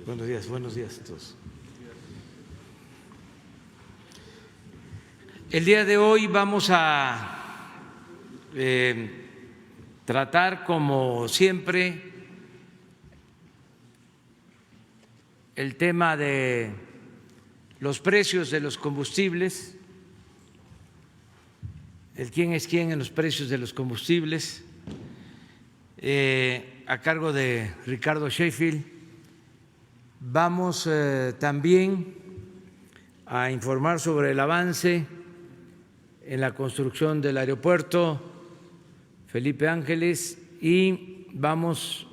Buenos días a todos. El día de hoy vamos a tratar, como siempre, el tema de los precios de los combustibles, el quién es quién en los precios de los combustibles, a cargo de Ricardo Sheffield. Vamos también a informar sobre el avance en la construcción del aeropuerto Felipe Ángeles y vamos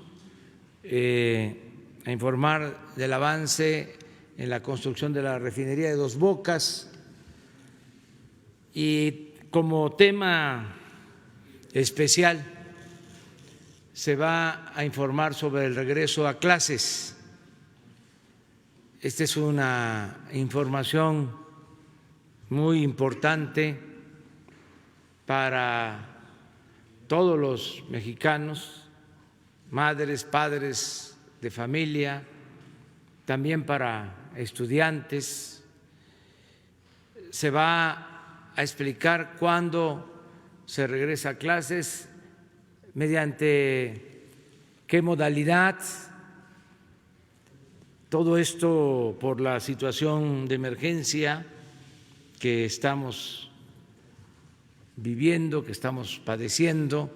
a informar del avance en la construcción de la refinería de Dos Bocas y como tema especial se va a informar sobre el regreso a clases. Esta es una información muy importante para todos los mexicanos, madres, padres de familia, también para estudiantes. Se va a explicar cuándo se regresa a clases, mediante qué modalidad. Todo esto por la situación de emergencia que estamos viviendo, que estamos padeciendo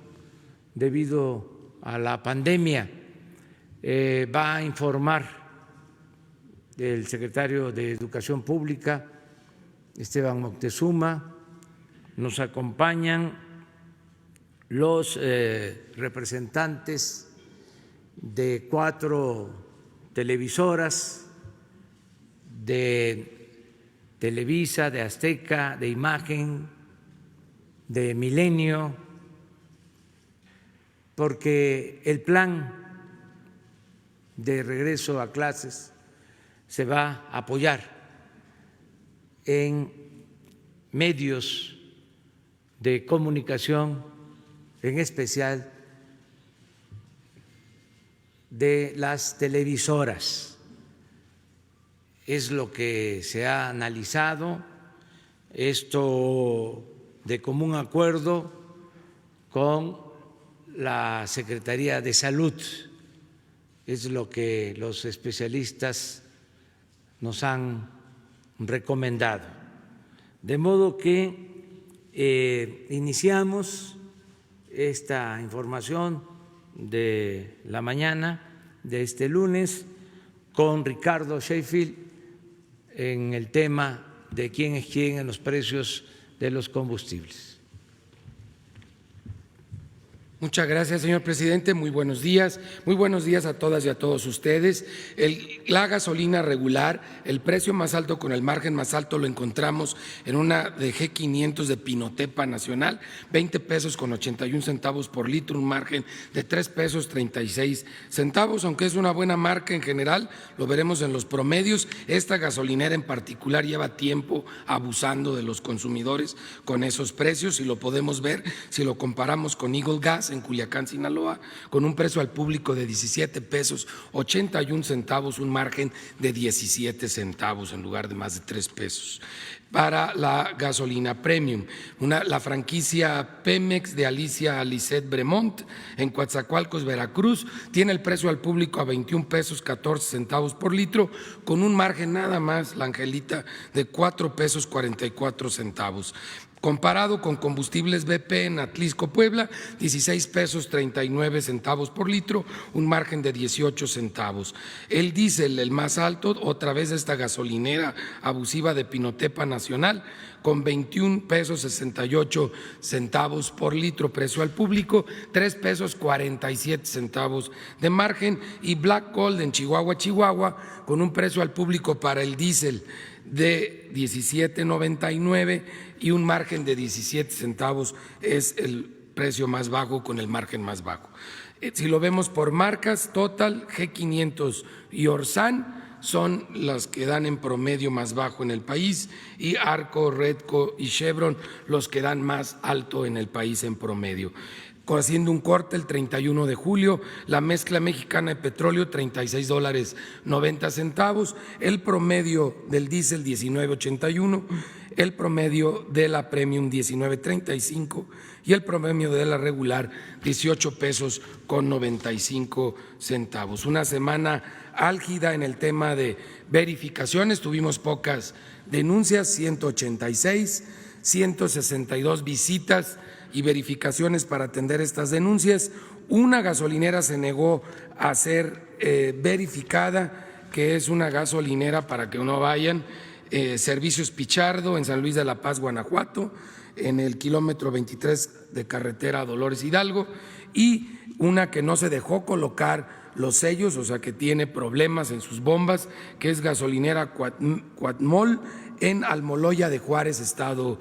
debido a la pandemia. Va a informar el secretario de Educación Pública, Esteban Moctezuma. Nos acompañan los representantes de 4 televisoras, de Televisa, de Azteca, de Imagen, de Milenio, porque el plan de regreso a clases se va a apoyar en medios de comunicación, en especial de las televisoras. Es lo que se ha analizado, esto de común acuerdo con la Secretaría de Salud, es lo que los especialistas nos han recomendado. De modo que iniciamos esta información de la mañana de este lunes con Ricardo Sheffield en el tema de quién es quién en los precios de los combustibles. Muchas gracias, señor presidente. Muy buenos días a todas y a todos ustedes. La gasolina regular, el precio más alto con el margen más alto lo encontramos en una de G500 de Pinotepa Nacional, 20 pesos con 81 centavos por litro, un margen de 3 pesos 36 centavos, aunque es una buena marca en general, lo veremos en los promedios. Esta gasolinera en particular lleva tiempo abusando de los consumidores con esos precios y lo podemos ver si lo comparamos con Eagle Gas en Culiacán, Sinaloa, con un precio al público de 17 pesos 81 centavos, un margen de 17 centavos en lugar de más de 3 pesos. Para la gasolina premium, la franquicia Pemex de Alicia Lisset Bremont en Coatzacoalcos, Veracruz, tiene el precio al público a 21 pesos 14 centavos por litro, con un margen nada más, la Angelita, de 4 pesos 44 centavos. Comparado con combustibles BP en Atlisco, Puebla, 16 pesos 39 centavos por litro, un margen de 18 centavos. El diésel, el más alto, otra vez esta gasolinera abusiva de Pinotepa Nacional, con 21 pesos 68 centavos por litro, precio al público, 3 pesos 47 centavos de margen, y Black Gold en Chihuahua, con un precio al público para el diésel de 17.99 y un margen de 17 centavos es el precio más bajo con el margen más bajo. Si lo vemos por marcas, Total, G500 y Orsan son las que dan en promedio más bajo en el país, y Arco, Redco y Chevron los que dan más alto en el país en promedio. haciendo un corte el 31 de julio, la mezcla mexicana de petróleo $36.90, el promedio del diésel 19.81, el promedio de la premium 19.35 y el promedio de la regular 18.95 . Una semana álgida en el tema de verificaciones, tuvimos pocas denuncias, 186, 162 visitas y verificaciones para atender estas denuncias. Una gasolinera se negó a ser verificada, que es una gasolinera, para que no vayan, Servicios Pichardo, en San Luis de la Paz, Guanajuato, en el kilómetro 23 de carretera Dolores Hidalgo, y una que no se dejó colocar los sellos, o sea que tiene problemas en sus bombas, que es gasolinera Cuatmol, en Almoloya de Juárez, Estado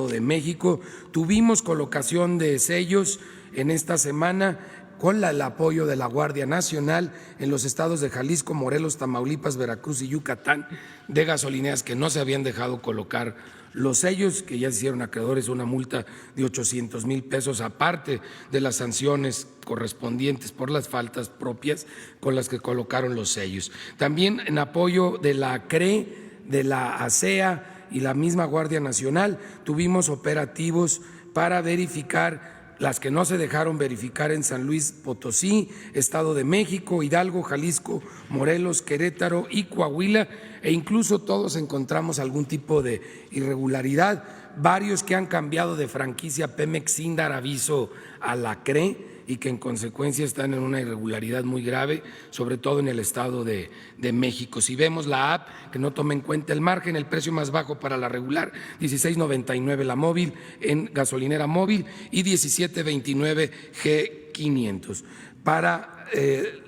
de México. Tuvimos colocación de sellos en esta semana con el apoyo de la Guardia Nacional en los estados de Jalisco, Morelos, Tamaulipas, Veracruz y Yucatán, de gasolineras que no se habían dejado colocar los sellos, que ya se hicieron acreedores una multa de 800,000 pesos, aparte de las sanciones correspondientes por las faltas propias con las que colocaron los sellos. También en apoyo de la CRE, de la ASEA y la misma Guardia Nacional, tuvimos operativos para verificar las que no se dejaron verificar en San Luis Potosí, Estado de México, Hidalgo, Jalisco, Morelos, Querétaro y Coahuila, e incluso todos encontramos algún tipo de irregularidad, varios que han cambiado de franquicia Pemex sin dar aviso a la CRE y que en consecuencia están en una irregularidad muy grave, sobre todo en el Estado de México. Si vemos la app, que no toma en cuenta el margen, el precio más bajo para la regular, 16.99 la móvil en gasolinera móvil y 17.29 G500. Para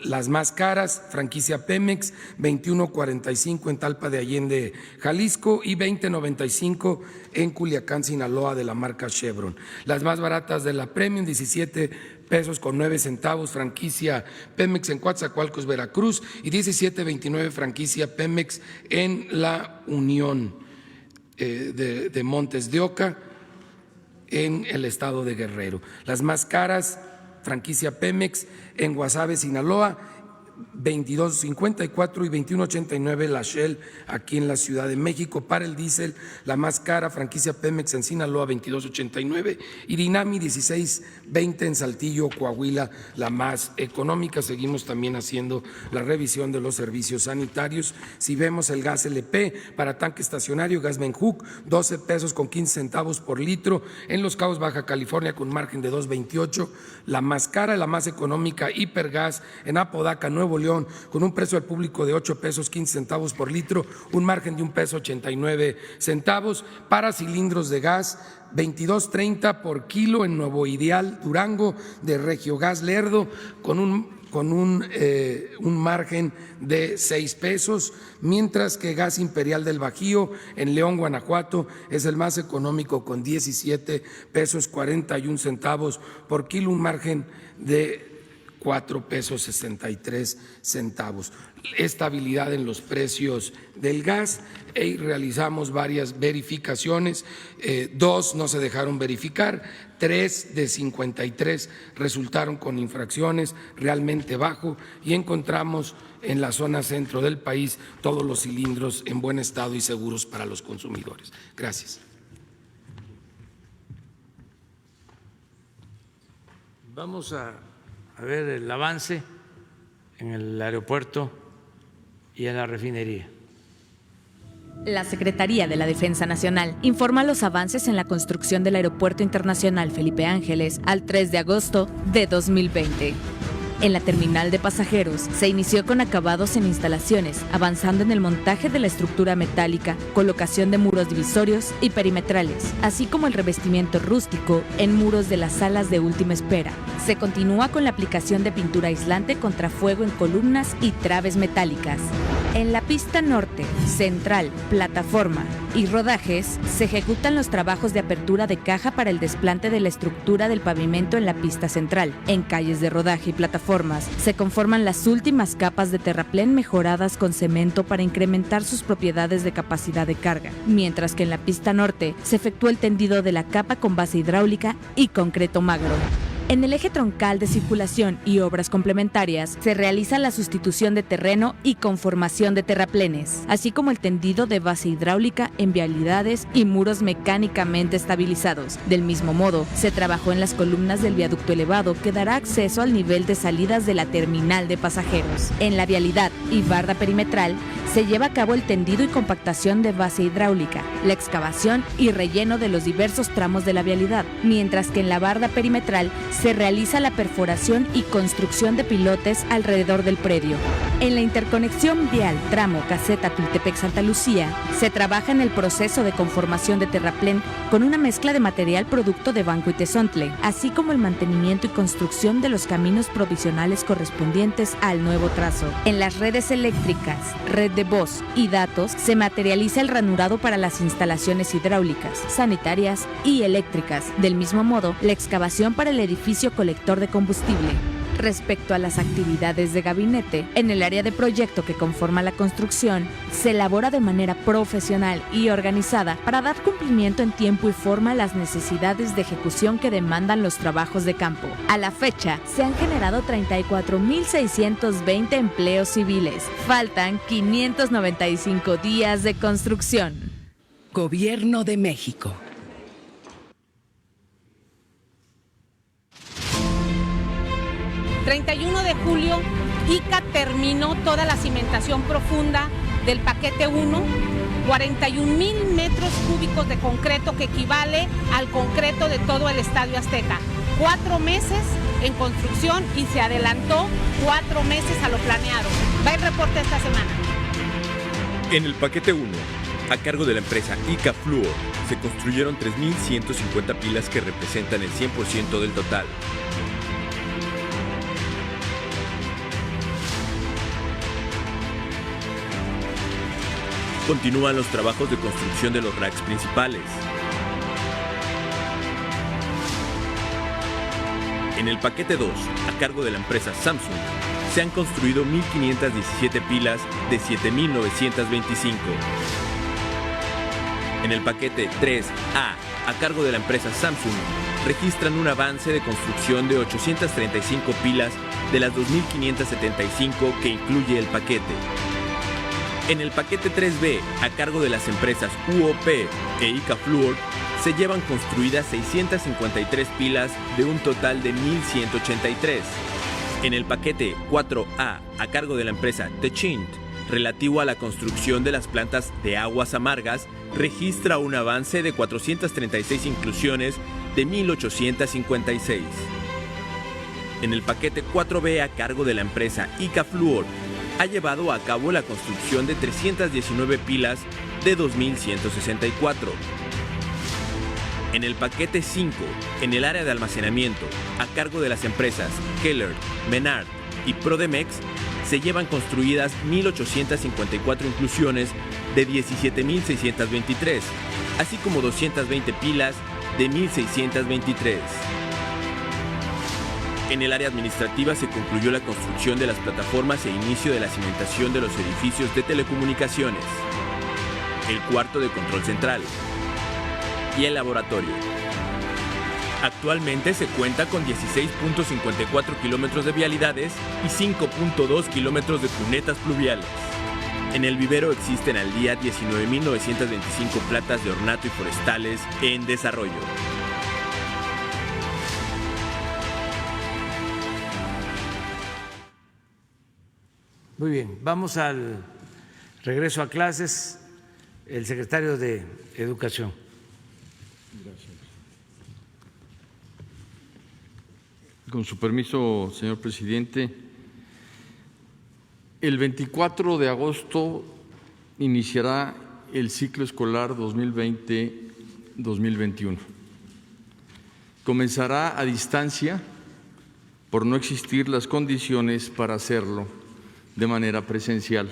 las más caras, franquicia Pemex, 21.45 en Talpa de Allende, Jalisco, y 20.95 en Culiacán, Sinaloa, de la marca Chevron. Las más baratas de la Premium, 17 pesos con 9 centavos, franquicia Pemex en Coatzacoalcos, Veracruz, y 17.29 franquicia Pemex en la Unión de Montes de Oca, en el estado de Guerrero. Las más caras, franquicia Pemex en Guasave, Sinaloa, 22.54 y 21.89 la Shell aquí en la Ciudad de México. Para el diésel, la más cara, franquicia Pemex en Sinaloa, 22.89, y Dinami 16.20 en Saltillo, Coahuila, la más económica. Seguimos también haciendo la revisión de los servicios sanitarios. Si vemos el gas LP para tanque estacionario, gas Benjuc, 12 pesos con 15 centavos por litro en Los Cabos, Baja California, con margen de 2.28, la más cara, la más económica, Hipergas en Apodaca, Nuevo León, con un precio al público de 8 pesos 15 centavos por litro, un margen de 1 peso 89 centavos. Para cilindros de gas, 22.30 por kilo en Nuevo Ideal, Durango, de Regiogas Lerdo, con un margen de 6 pesos, mientras que Gas Imperial del Bajío en León, Guanajuato, es el más económico con 17 pesos 41 centavos por kilo, un margen de 4 pesos 63 centavos. Estabilidad en los precios del gas, y realizamos varias verificaciones, 2 no se dejaron verificar, 3 de 53 resultaron con infracciones, realmente bajo, y encontramos en la zona centro del país todos los cilindros en buen estado y seguros para los consumidores. Gracias. Vamos a ver el avance en el aeropuerto y en la refinería. La Secretaría de la Defensa Nacional informa los avances en la construcción del Aeropuerto Internacional Felipe Ángeles al 3 de agosto de 2020. En la terminal de pasajeros se inició con acabados en instalaciones, avanzando en el montaje de la estructura metálica, colocación de muros divisorios y perimetrales, así como el revestimiento rústico en muros de las salas de última espera. Se continúa con la aplicación de pintura aislante contra fuego en columnas y traves metálicas. En la pista norte, central, plataforma y rodajes, se ejecutan los trabajos de apertura de caja para el desplante de la estructura del pavimento en la pista central. En calles de rodaje y plataformas, se conforman las últimas capas de terraplén mejoradas con cemento para incrementar sus propiedades de capacidad de carga, mientras que en la pista norte se efectúa el tendido de la capa con base hidráulica y concreto magro. En el eje troncal de circulación y obras complementarias se realiza la sustitución de terreno y conformación de terraplenes, así como el tendido de base hidráulica en vialidades y muros mecánicamente estabilizados. Del mismo modo, se trabajó en las columnas del viaducto elevado que dará acceso al nivel de salidas de la terminal de pasajeros. En la vialidad y barda perimetral se lleva a cabo el tendido y compactación de base hidráulica, la excavación y relleno de los diversos tramos de la vialidad, mientras que en la barda perimetral se realiza la perforación y construcción de pilotes alrededor del predio. En la interconexión vial tramo Caseta Tultepec-Santa Lucía, se trabaja en el proceso de conformación de terraplén con una mezcla de material producto de Banco y Tezontle, así como el mantenimiento y construcción de los caminos provisionales correspondientes al nuevo trazo. En las redes eléctricas, red de voz y datos, se materializa el ranurado para las instalaciones hidráulicas, sanitarias y eléctricas. Del mismo modo, la excavación para el edificio colector de combustible. Respecto a las actividades de gabinete, en el área de proyecto que conforma la construcción, se elabora de manera profesional y organizada para dar cumplimiento en tiempo y forma a las necesidades de ejecución que demandan los trabajos de campo. A la fecha, se han generado 34.620 empleos civiles. Faltan 595 días de construcción. Gobierno de México. El 31 de julio, ICA terminó toda la cimentación profunda del paquete 1, 41,000 metros cúbicos de concreto que equivale al concreto de todo el Estadio Azteca. 4 meses en construcción y se adelantó 4 meses a lo planeado. Va el reporte esta semana. En el paquete 1, a cargo de la empresa ICA Fluor, se construyeron 3.150 pilas que representan el 100% del total. Continúan los trabajos de construcción de los racks principales. En el paquete 2, a cargo de la empresa Samsung, se han construido 1.517 pilas de 7.925. En el paquete 3A, a cargo de la empresa Samsung, registran un avance de construcción de 835 pilas de las 2.575 que incluye el paquete. En el paquete 3B, a cargo de las empresas UOP e ICA Fluor, se llevan construidas 653 pilas de un total de 1.183. En el paquete 4A, a cargo de la empresa Techint, relativo a la construcción de las plantas de aguas amargas, registra un avance de 436 inclusiones de 1.856. En el paquete 4B, a cargo de la empresa ICA Fluor, ha llevado a cabo la construcción de 319 pilas de 2.164. En el paquete 5, en el área de almacenamiento, a cargo de las empresas Keller, Menard y Prodemex, se llevan construidas 1.854 inclusiones de 17.623, así como 220 pilas de 1.623. En el área administrativa se concluyó la construcción de las plataformas e inicio de la cimentación de los edificios de telecomunicaciones, el cuarto de control central y el laboratorio. Actualmente se cuenta con 16.54 kilómetros de vialidades y 5.2 kilómetros de cunetas pluviales. En el vivero existen al día 19.925 plantas de ornato y forestales en desarrollo. Muy bien, vamos al regreso a clases. El secretario de Educación. Gracias. Con su permiso, señor presidente, el 24 de agosto iniciará el ciclo escolar 2020-2021. Comenzará a distancia por no existir las condiciones para hacerlo de manera presencial.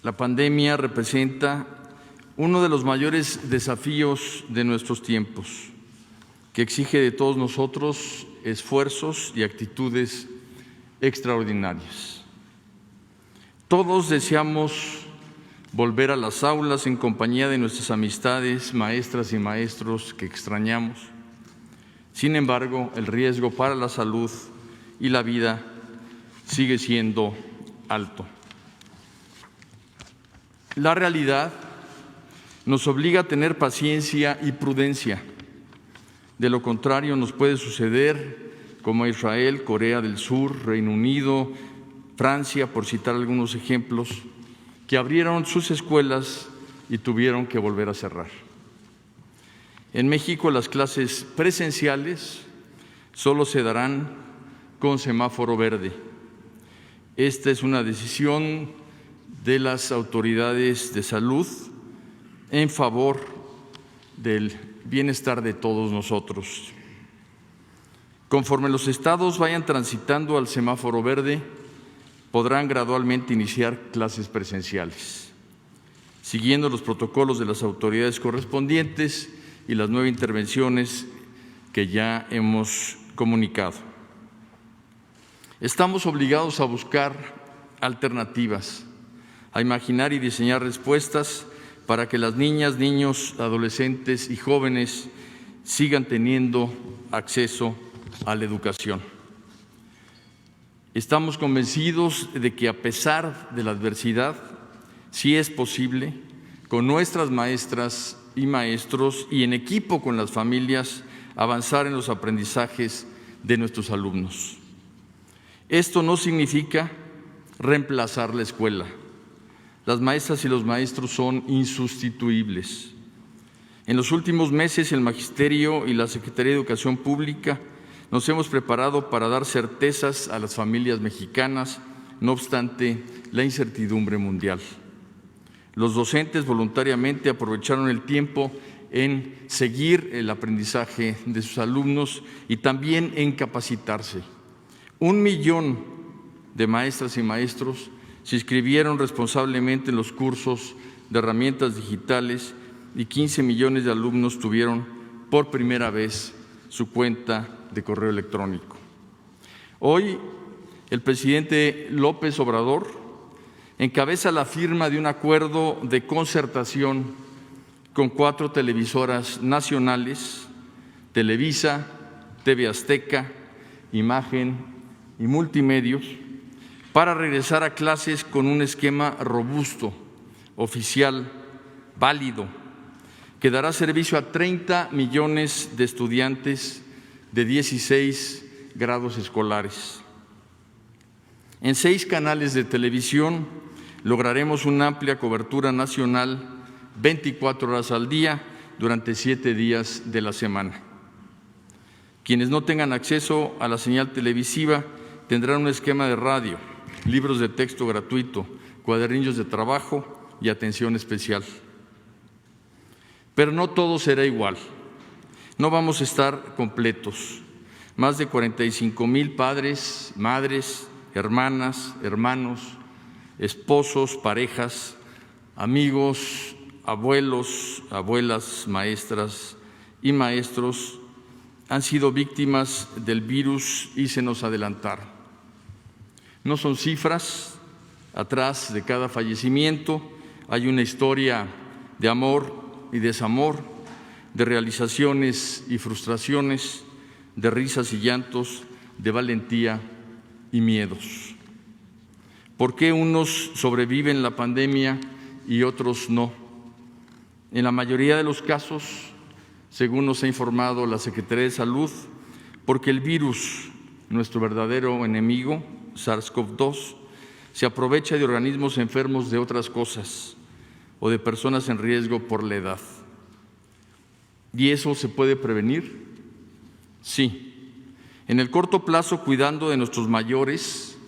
La pandemia representa uno de los mayores desafíos de nuestros tiempos, que exige de todos nosotros esfuerzos y actitudes extraordinarias. Todos deseamos volver a las aulas en compañía de nuestras amistades, maestras y maestros que extrañamos. Sin embargo, el riesgo para la salud y la vida sigue siendo alto. La realidad nos obliga a tener paciencia y prudencia. De lo contrario, nos puede suceder como a Israel, Corea del Sur, Reino Unido, Francia, por citar algunos ejemplos, que abrieron sus escuelas y tuvieron que volver a cerrar. En México, las clases presenciales solo se darán con semáforo verde. Esta es una decisión de las autoridades de salud en favor del bienestar de todos nosotros. Conforme los estados vayan transitando al semáforo verde, podrán gradualmente iniciar clases presenciales, siguiendo los protocolos de las autoridades correspondientes y las 9 intervenciones que ya hemos comunicado. Estamos obligados a buscar alternativas, a imaginar y diseñar respuestas para que las niñas, niños, adolescentes y jóvenes sigan teniendo acceso a la educación. Estamos convencidos de que a pesar de la adversidad, sí es posible, con nuestras maestras y maestros y en equipo con las familias, avanzar en los aprendizajes de nuestros alumnos. Esto no significa reemplazar la escuela. Las maestras y los maestros son insustituibles. En los últimos meses, el Magisterio y la Secretaría de Educación Pública nos hemos preparado para dar certezas a las familias mexicanas, no obstante la incertidumbre mundial. Los docentes voluntariamente aprovecharon el tiempo en seguir el aprendizaje de sus alumnos y también en capacitarse. 1 millón de maestras y maestros se inscribieron responsablemente en los cursos de herramientas digitales y 15 millones de alumnos tuvieron por primera vez su cuenta de correo electrónico. Hoy, el presidente López Obrador encabeza la firma de un acuerdo de concertación con 4 televisoras nacionales, Televisa, TV Azteca, Imagen y Multimedios, para regresar a clases con un esquema robusto, oficial, válido, que dará servicio a 30 millones de estudiantes de 16 grados escolares. En 6 canales de televisión lograremos una amplia cobertura nacional 24 horas al día durante 7 días de la semana. Quienes no tengan acceso a la señal televisiva tendrán un esquema de radio, libros de texto gratuito, cuadernillos de trabajo y atención especial. Pero no todo será igual. No vamos a estar completos. Más de 45,000 padres, madres, hermanas, hermanos, esposos, parejas, amigos, abuelos, abuelas, maestras y maestros han sido víctimas del virus y se nos adelantaron. No son cifras, atrás de cada fallecimiento hay una historia de amor y desamor, de realizaciones y frustraciones, de risas y llantos, de valentía y miedos. ¿Por qué unos sobreviven la pandemia y otros no? En la mayoría de los casos, según nos ha informado la Secretaría de Salud, porque el virus, nuestro verdadero enemigo, SARS-CoV-2, se aprovecha de organismos enfermos de otras cosas o de personas en riesgo por la edad. ¿Y eso se puede prevenir? Sí. En el corto plazo, cuidando de nuestros mayores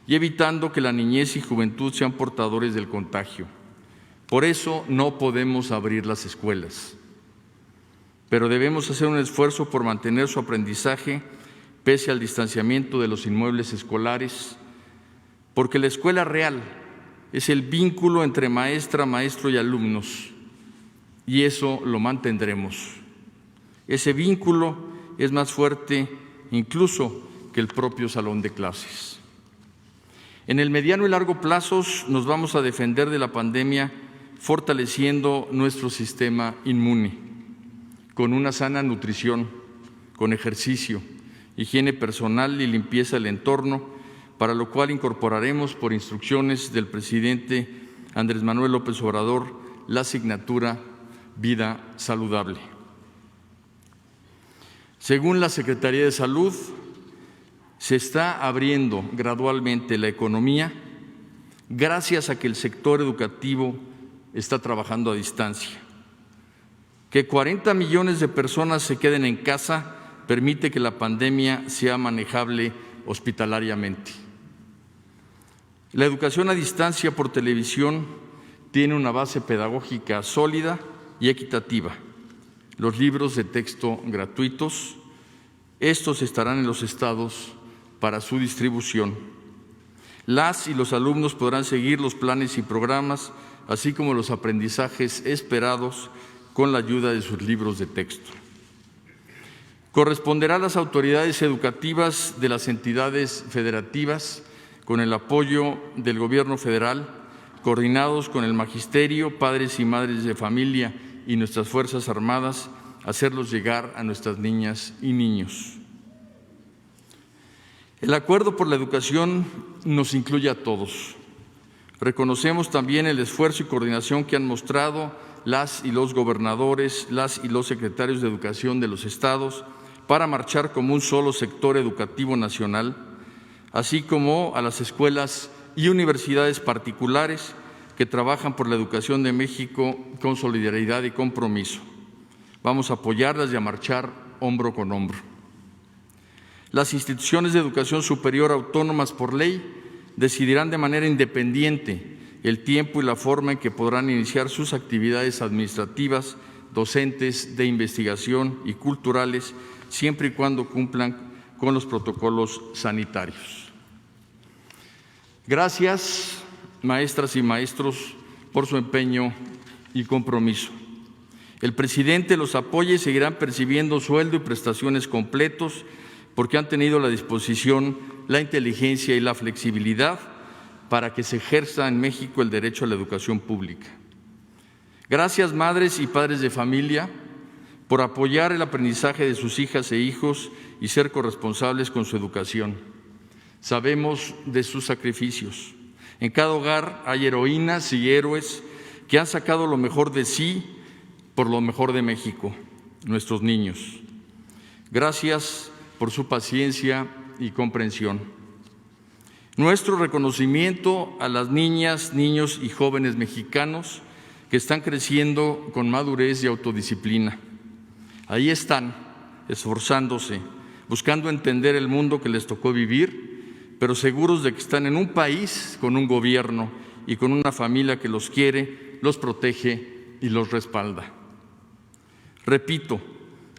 y evitando que la niñez y juventud sean portadores del contagio. Por eso no podemos abrir las escuelas. Pero debemos hacer un esfuerzo por mantener su aprendizaje pese al distanciamiento de los inmuebles escolares, porque la escuela real es el vínculo entre maestra, maestro y alumnos, y eso lo mantendremos. Ese vínculo es más fuerte incluso que el propio salón de clases. En el mediano y largo plazos nos vamos a defender de la pandemia fortaleciendo nuestro sistema inmune, con una sana nutrición, con ejercicio, higiene personal y limpieza del entorno, para lo cual incorporaremos por instrucciones del presidente Andrés Manuel López Obrador la asignatura Vida Saludable. Según la Secretaría de Salud, se está abriendo gradualmente la economía gracias a que el sector educativo está trabajando a distancia. Que 40 millones de personas se queden en casa permite que la pandemia sea manejable hospitalariamente. La educación a distancia por televisión tiene una base pedagógica sólida y equitativa. Los libros de texto gratuitos, estos estarán en los estados para su distribución. Las y los alumnos podrán seguir los planes y programas, así como los aprendizajes esperados con la ayuda de sus libros de texto. Corresponderá a las autoridades educativas de las entidades federativas, con el apoyo del Gobierno federal, coordinados con el magisterio, padres y madres de familia y nuestras Fuerzas Armadas, hacerlos llegar a nuestras niñas y niños. El acuerdo por la educación nos incluye a todos. Reconocemos también el esfuerzo y coordinación que han mostrado las y los gobernadores, las y los secretarios de educación de los estados para marchar como un solo sector educativo nacional, así como a las escuelas y universidades particulares que trabajan por la educación de México con solidaridad y compromiso. Vamos a apoyarlas y a marchar hombro con hombro. Las instituciones de educación superior autónomas por ley decidirán de manera independiente el tiempo y la forma en que podrán iniciar sus actividades administrativas, docentes, de investigación y culturales, siempre y cuando cumplan con los protocolos sanitarios. Gracias, maestras y maestros, por su empeño y compromiso. El presidente los apoya y seguirán percibiendo sueldo y prestaciones completos porque han tenido la disposición, la inteligencia y la flexibilidad para que se ejerza en México el derecho a la educación pública. Gracias, madres y padres de familia, por apoyar el aprendizaje de sus hijas e hijos y ser corresponsables con su educación. Sabemos de sus sacrificios. En cada hogar hay heroínas y héroes que han sacado lo mejor de sí por lo mejor de México, nuestros niños. Gracias por su paciencia y comprensión. Nuestro reconocimiento a las niñas, niños y jóvenes mexicanos que están creciendo con madurez y autodisciplina. Ahí están, esforzándose, buscando entender el mundo que les tocó vivir, pero seguros de que están en un país con un gobierno y con una familia que los quiere, los protege y los respalda. Repito,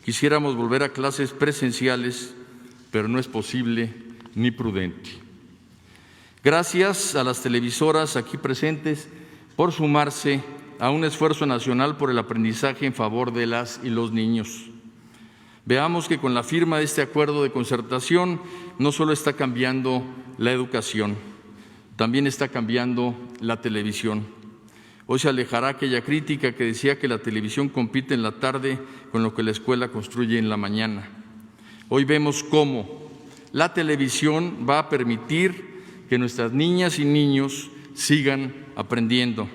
quisiéramos volver a clases presenciales, pero no es posible ni prudente. Gracias a las televisoras aquí presentes por sumarse a un esfuerzo nacional por el aprendizaje en favor de las y los niños. Veamos que con la firma de este acuerdo de concertación no solo está cambiando la educación, también está cambiando la televisión. Hoy se alejará aquella crítica que decía que la televisión compite en la tarde con lo que la escuela construye en la mañana. Hoy vemos cómo la televisión va a permitir que nuestras niñas y niños sigan aprendiendo.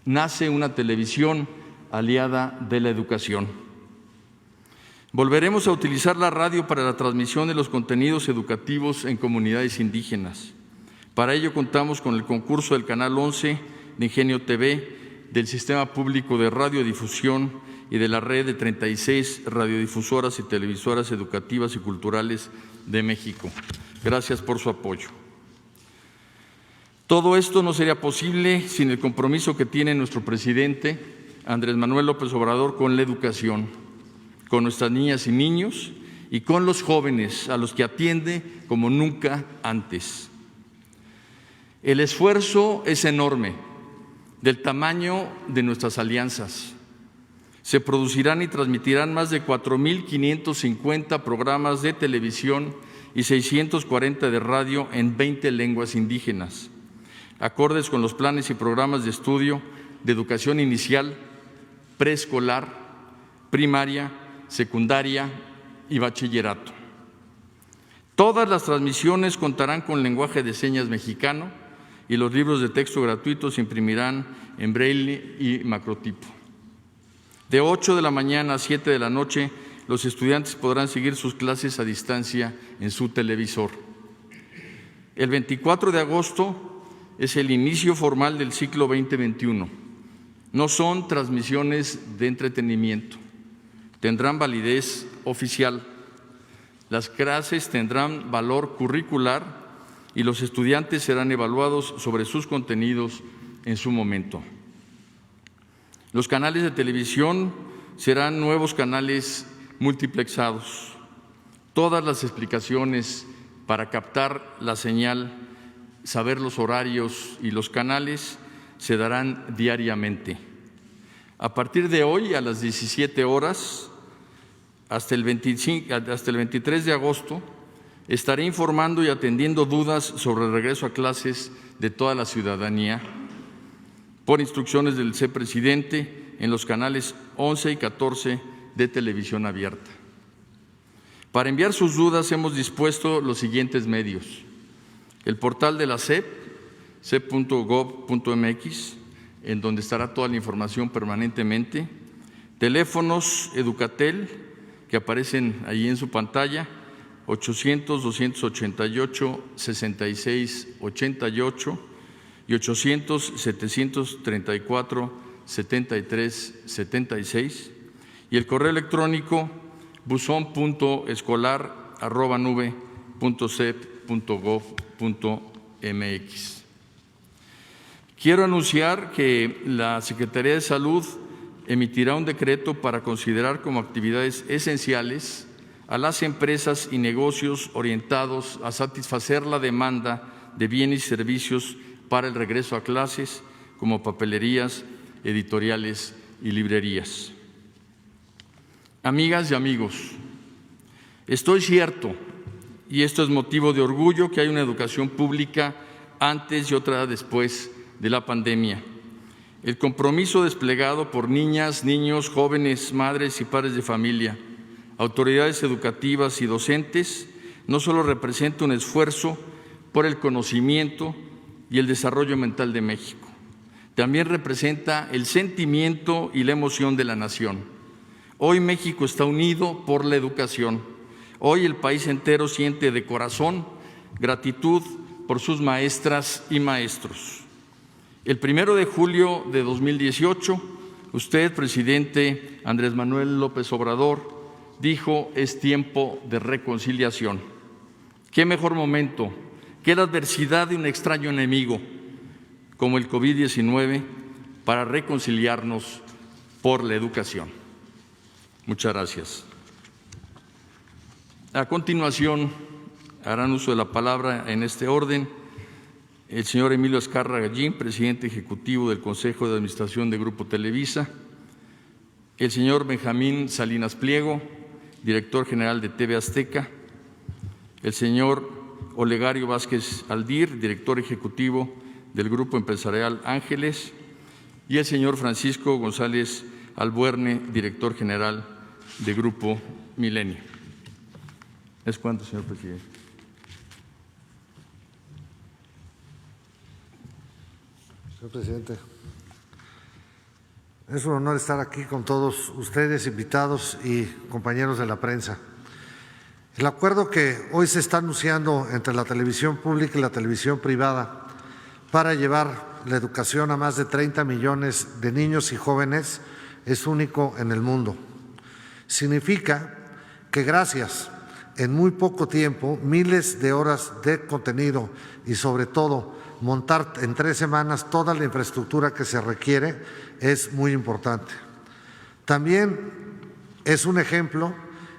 Nace una televisión aliada de la educación. Volveremos a utilizar la radio para la transmisión de los contenidos educativos en comunidades indígenas. Para ello contamos con el concurso del Canal 11 de Ingenio TV, del Sistema Público de Radiodifusión y de la red de 36 radiodifusoras y televisoras educativas y culturales de México. Gracias por su apoyo. Todo esto no sería posible sin el compromiso que tiene nuestro presidente Andrés Manuel López Obrador con la educación, con nuestras niñas y niños y con los jóvenes a los que atiende como nunca antes. El esfuerzo es enorme, del tamaño de nuestras alianzas. Se producirán y transmitirán más de 4.550 programas de televisión y 640 de radio en 20 lenguas indígenas, acordes con los planes y programas de estudio de educación inicial, preescolar, primaria, secundaria y bachillerato. Todas las transmisiones contarán con lenguaje de señas mexicano y los libros de texto gratuitos se imprimirán en braille y macrotipo. De 8 de la mañana a 7 de la noche, los estudiantes podrán seguir sus clases a distancia en su televisor. El 24 de agosto es el inicio formal del ciclo 2021. No son transmisiones de entretenimiento, tendrán validez oficial. Las clases tendrán valor curricular y los estudiantes serán evaluados sobre sus contenidos en su momento. Los canales de televisión serán nuevos canales multiplexados. Todas las explicaciones para captar la señal, saber los horarios y los canales se darán diariamente. A partir de hoy, a las 17 horas, hasta el 23 de agosto, estaré informando y atendiendo dudas sobre el regreso a clases de toda la ciudadanía por instrucciones del presidente en los canales 11 y 14 de televisión abierta. Para enviar sus dudas hemos dispuesto los siguientes medios: el portal de la SEP, sep.gov.mx, en donde estará toda la información permanentemente, teléfonos Educatel, que aparecen ahí en su pantalla, 800-288-6688 y 800-734-7376, y el correo electrónico buzon.escolar@nube.sep.gov.mx. Quiero anunciar que la Secretaría de Salud emitirá un decreto para considerar como actividades esenciales a las empresas y negocios orientados a satisfacer la demanda de bienes y servicios para el regreso a clases, como papelerías, editoriales y librerías. Amigas y amigos, estoy cierto, y esto es motivo de orgullo, que hay una educación pública antes y otra después de la pandemia. El compromiso desplegado por niñas, niños, jóvenes, madres y padres de familia, autoridades educativas y docentes, no solo representa un esfuerzo por el conocimiento y el desarrollo mental de México, también representa el sentimiento y la emoción de la nación. Hoy México está unido por la educación. Hoy el país entero siente de corazón gratitud por sus maestras y maestros. El 1 de julio de 2018, usted, presidente Andrés Manuel López Obrador, dijo: es tiempo de reconciliación. ¿Qué mejor momento que la adversidad de un extraño enemigo como el COVID-19 para reconciliarnos por la educación? Muchas gracias. A continuación, harán uso de la palabra en este orden el señor Emilio Azcárraga Gallín, presidente ejecutivo del Consejo de Administración de Grupo Televisa, el señor Benjamín Salinas Pliego, director general de TV Azteca, el señor Olegario Vázquez Aldir, director ejecutivo del Grupo Empresarial Ángeles, y el señor Francisco González Albuerne, director general de Grupo Milenio. ¿Es cuánto, señor presidente? Señor presidente, es un honor estar aquí con todos ustedes, invitados y compañeros de la prensa. El acuerdo que hoy se está anunciando entre la televisión pública y la televisión privada para llevar la educación a más de 30 millones de niños y jóvenes es único en el mundo. Significa que gracias en muy poco tiempo, miles de horas de contenido y sobre todo montar en 3 semanas toda la infraestructura que se requiere es muy importante. También es un ejemplo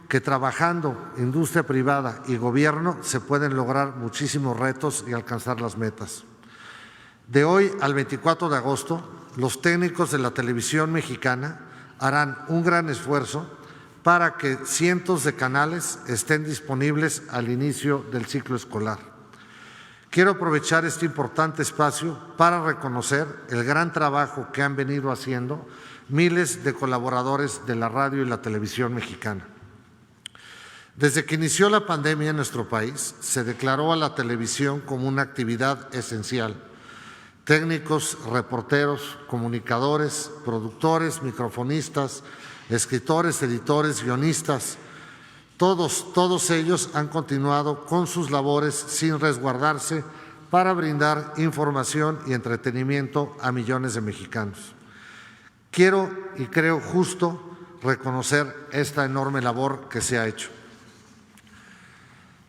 que trabajando industria privada y gobierno se pueden lograr muchísimos retos y alcanzar las metas. De hoy al 24 de agosto, los técnicos de la televisión mexicana harán un gran esfuerzo para que cientos de canales estén disponibles al inicio del ciclo escolar. Quiero aprovechar este importante espacio para reconocer el gran trabajo que han venido haciendo miles de colaboradores de la radio y la televisión mexicana. Desde que inició la pandemia en nuestro país, se declaró a la televisión como una actividad esencial. Técnicos, reporteros, comunicadores, productores, microfonistas, escritores, editores, guionistas, todos ellos han continuado con sus labores sin resguardarse para brindar información y entretenimiento a millones de mexicanos. Quiero y creo justo reconocer esta enorme labor que se ha hecho.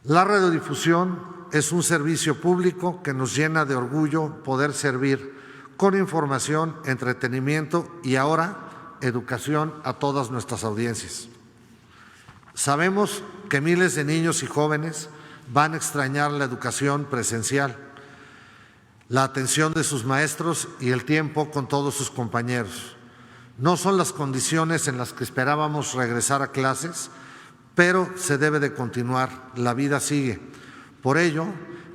La radiodifusión es un servicio público que nos llena de orgullo poder servir con información, entretenimiento y ahora educación a todas nuestras audiencias. Sabemos que miles de niños y jóvenes van a extrañar la educación presencial, la atención de sus maestros y el tiempo con todos sus compañeros. No son las condiciones en las que esperábamos regresar a clases, pero se debe de continuar, la vida sigue. Por ello,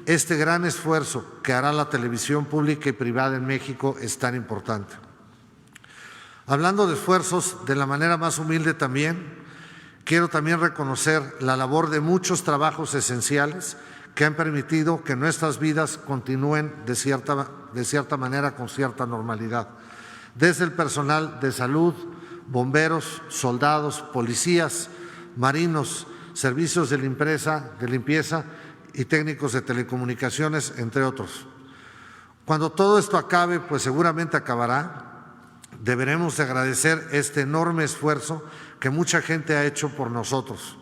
este gran esfuerzo que hará la televisión pública y privada en México es tan importante. Hablando de esfuerzos, de la manera más humilde quiero también reconocer la labor de muchos trabajos esenciales que han permitido que nuestras vidas continúen de cierta manera con cierta normalidad. Desde el personal de salud, bomberos, soldados, policías, marinos, servicios de limpieza y técnicos de telecomunicaciones, entre otros. Cuando todo esto acabe, pues seguramente acabará, deberemos de agradecer este enorme esfuerzo que mucha gente ha hecho por nosotros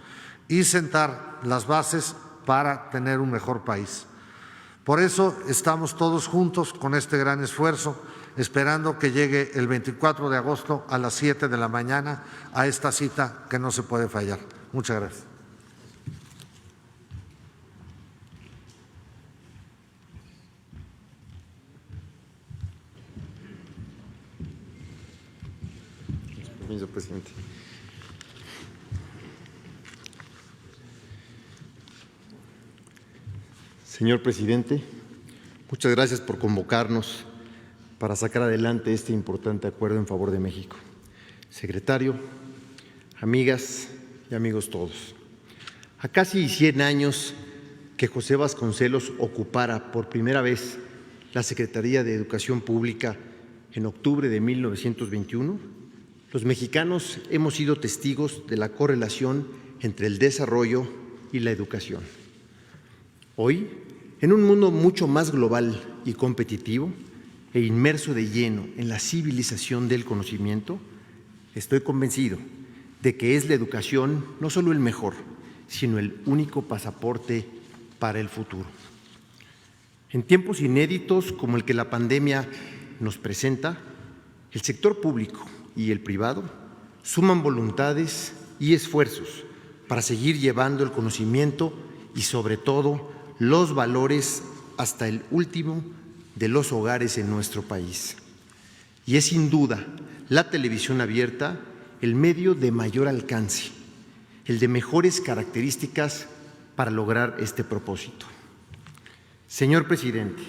y sentar las bases para tener un mejor país. Por eso estamos todos juntos con este gran esfuerzo, esperando que llegue el 24 de agosto a las 7 de la mañana a esta cita que no se puede fallar. Muchas gracias. Permiso, presidente. Señor presidente, muchas gracias por convocarnos para sacar adelante este importante acuerdo en favor de México. Secretario, amigas y amigos todos, a casi 100 años que José Vasconcelos ocupara por primera vez la Secretaría de Educación Pública en octubre de 1921, los mexicanos hemos sido testigos de la correlación entre el desarrollo y la educación. Hoy, en un mundo mucho más global y competitivo e inmerso de lleno en la civilización del conocimiento, estoy convencido de que es la educación no solo el mejor, sino el único pasaporte para el futuro. En tiempos inéditos como el que la pandemia nos presenta, el sector público y el privado suman voluntades y esfuerzos para seguir llevando el conocimiento y, sobre todo, los valores hasta el último de los hogares en nuestro país. Y es sin duda la televisión abierta el medio de mayor alcance, el de mejores características para lograr este propósito. Señor presidente,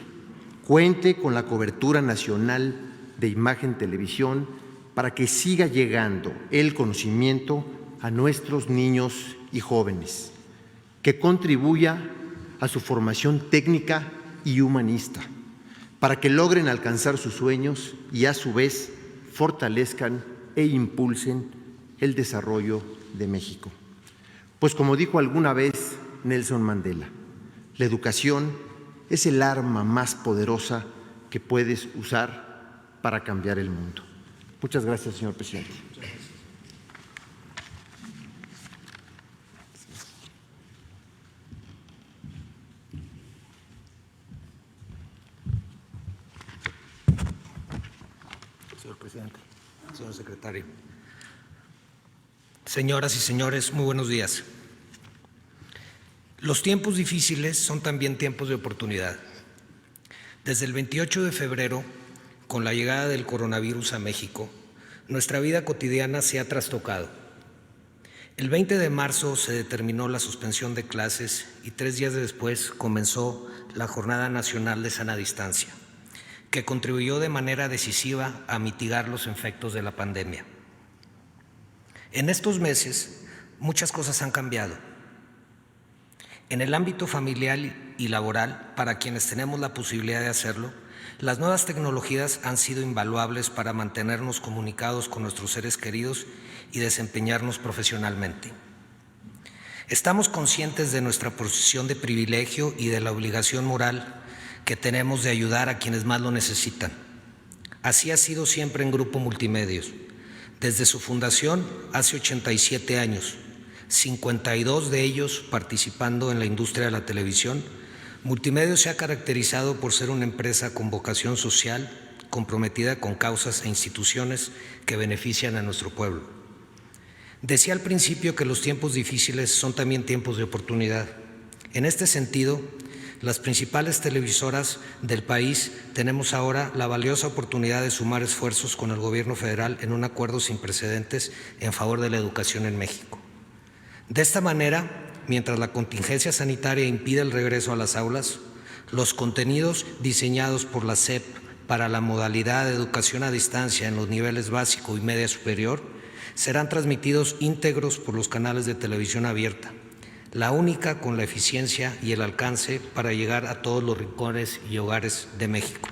cuente con la cobertura nacional de Imagen Televisión para que siga llegando el conocimiento a nuestros niños y jóvenes, que contribuya a su formación técnica y humanista, para que logren alcanzar sus sueños y a su vez fortalezcan e impulsen el desarrollo de México. Pues como dijo alguna vez Nelson Mandela, la educación es el arma más poderosa que puedes usar para cambiar el mundo. Muchas gracias, señor presidente. Señor presidente, señor secretario. Señoras y señores, muy buenos días. Los tiempos difíciles son también tiempos de oportunidad. Desde el 28 de febrero, con la llegada del coronavirus a México, nuestra vida cotidiana se ha trastocado. El 20 de marzo se determinó la suspensión de clases y 3 días después comenzó la Jornada Nacional de Sana Distancia, que contribuyó de manera decisiva a mitigar los efectos de la pandemia. En estos meses, muchas cosas han cambiado En el ámbito familiar y laboral, para quienes tenemos la posibilidad de hacerlo, las nuevas tecnologías han sido invaluables para mantenernos comunicados con nuestros seres queridos y desempeñarnos profesionalmente. Estamos conscientes de nuestra posición de privilegio y de la obligación moral que tenemos de ayudar a quienes más lo necesitan. Así ha sido siempre en Grupo Multimedios. Desde su fundación hace 87 años, 52 de ellos participando en la industria de la televisión, Multimedios se ha caracterizado por ser una empresa con vocación social, comprometida con causas e instituciones que benefician a nuestro pueblo. Decía al principio que los tiempos difíciles son también tiempos de oportunidad. En este sentido, las principales televisoras del país tenemos ahora la valiosa oportunidad de sumar esfuerzos con el Gobierno federal en un acuerdo sin precedentes en favor de la educación en México. De esta manera, mientras la contingencia sanitaria impide el regreso a las aulas, los contenidos diseñados por la SEP para la modalidad de educación a distancia en los niveles básico y media superior serán transmitidos íntegros por los canales de televisión abierta, la única con la eficiencia y el alcance para llegar a todos los rincones y hogares de México.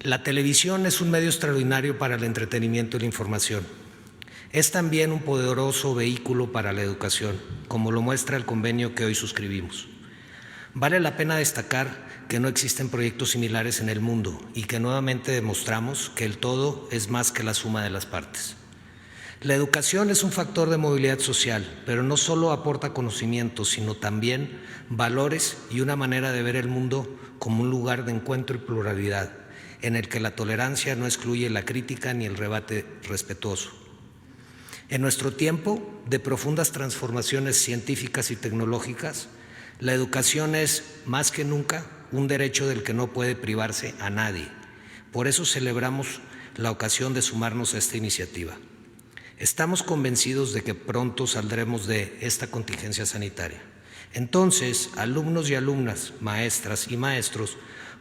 La televisión es un medio extraordinario para el entretenimiento y la información. Es también un poderoso vehículo para la educación, como lo muestra el convenio que hoy suscribimos. Vale la pena destacar que no existen proyectos similares en el mundo y que nuevamente demostramos que el todo es más que la suma de las partes. La educación es un factor de movilidad social, pero no solo aporta conocimientos, sino también valores y una manera de ver el mundo como un lugar de encuentro y pluralidad, en el que la tolerancia no excluye la crítica ni el debate respetuoso. En nuestro tiempo de profundas transformaciones científicas y tecnológicas, la educación es, más que nunca, un derecho del que no puede privarse a nadie. Por eso celebramos la ocasión de sumarnos a esta iniciativa. Estamos convencidos de que pronto saldremos de esta contingencia sanitaria. Entonces, alumnos y alumnas, maestras y maestros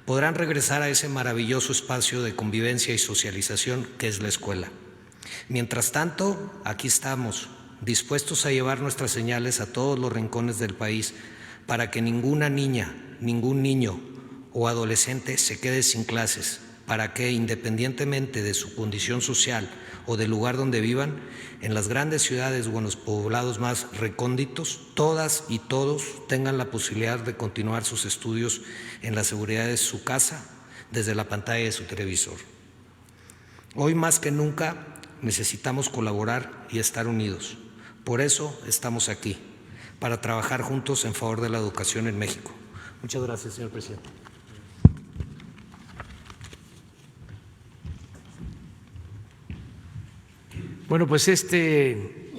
podrán regresar a ese maravilloso espacio de convivencia y socialización que es la escuela. Mientras tanto, aquí estamos, dispuestos a llevar nuestras señales a todos los rincones del país para que ninguna niña, ningún niño o adolescente se quede sin clases, para que, independientemente de su condición social o del lugar donde vivan, en las grandes ciudades o en los poblados más recónditos, todas y todos tengan la posibilidad de continuar sus estudios en la seguridad de su casa, desde la pantalla de su televisor. Hoy más que nunca necesitamos colaborar y estar unidos. Por eso estamos aquí, para trabajar juntos en favor de la educación en México. Muchas gracias, señor presidente. Bueno, pues este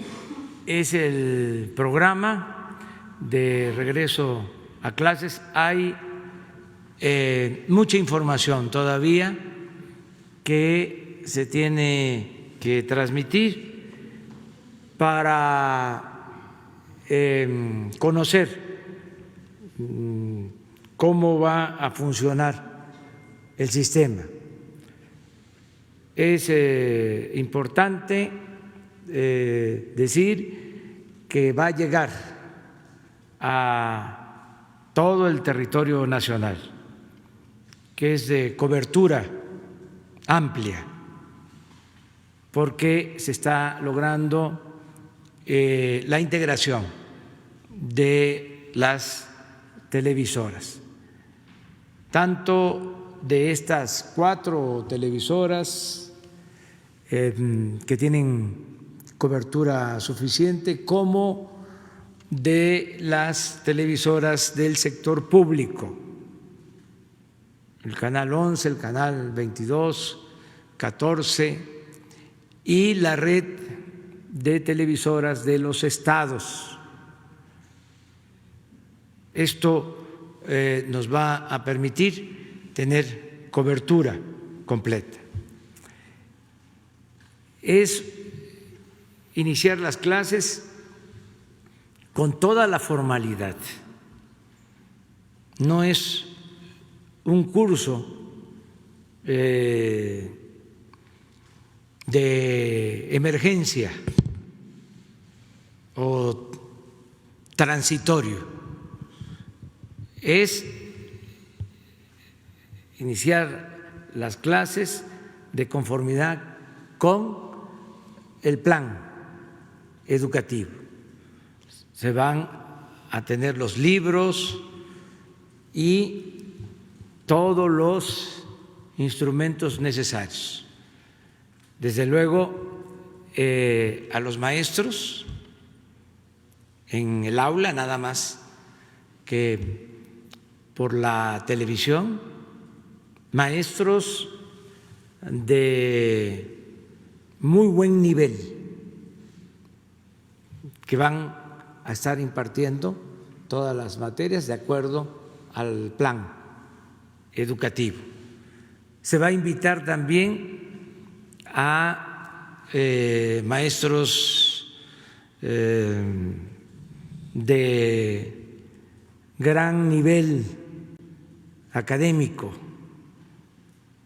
es el programa de regreso a clases. Hay mucha información todavía que se tiene que transmitir para conocer cómo va a funcionar el sistema. Es importante decir que va a llegar a todo el territorio nacional, que es de cobertura amplia, porque se está logrando la integración de las televisoras, tanto de estas 4 televisoras que tienen cobertura suficiente, como de las televisoras del sector público, el canal 11, el canal 22, 14 y la red de televisoras de los estados. Esto nos va a permitir tener cobertura completa. Es iniciar las clases con toda la formalidad. No es un curso de emergencia o transitorio, es iniciar las clases de conformidad con el plan educativo. Se van a tener los libros y todos los instrumentos necesarios. Desde luego, a los maestros en el aula, nada más que por la televisión, maestros de muy buen nivel que van a estar impartiendo todas las materias de acuerdo al plan educativo. Se va a invitar también a maestros de gran nivel académico,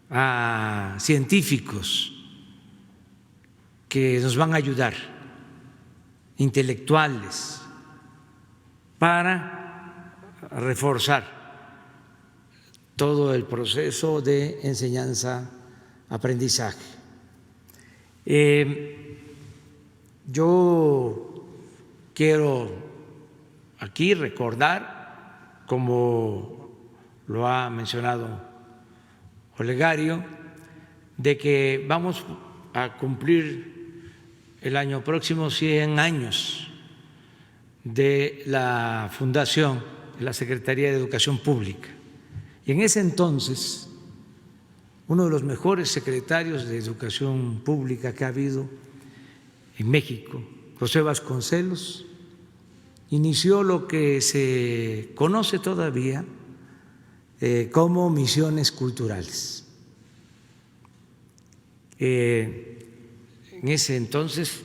a científicos que nos van a ayudar, intelectuales, para reforzar todo el proceso de enseñanza-aprendizaje. Yo quiero aquí recordar, como lo ha mencionado Olegario, de que vamos a cumplir el año próximo 100 años de la fundación de la Secretaría de Educación Pública. Y en ese entonces, uno de los mejores secretarios de Educación Pública que ha habido en México, José Vasconcelos, inició lo que se conoce todavía como misiones culturales. En ese entonces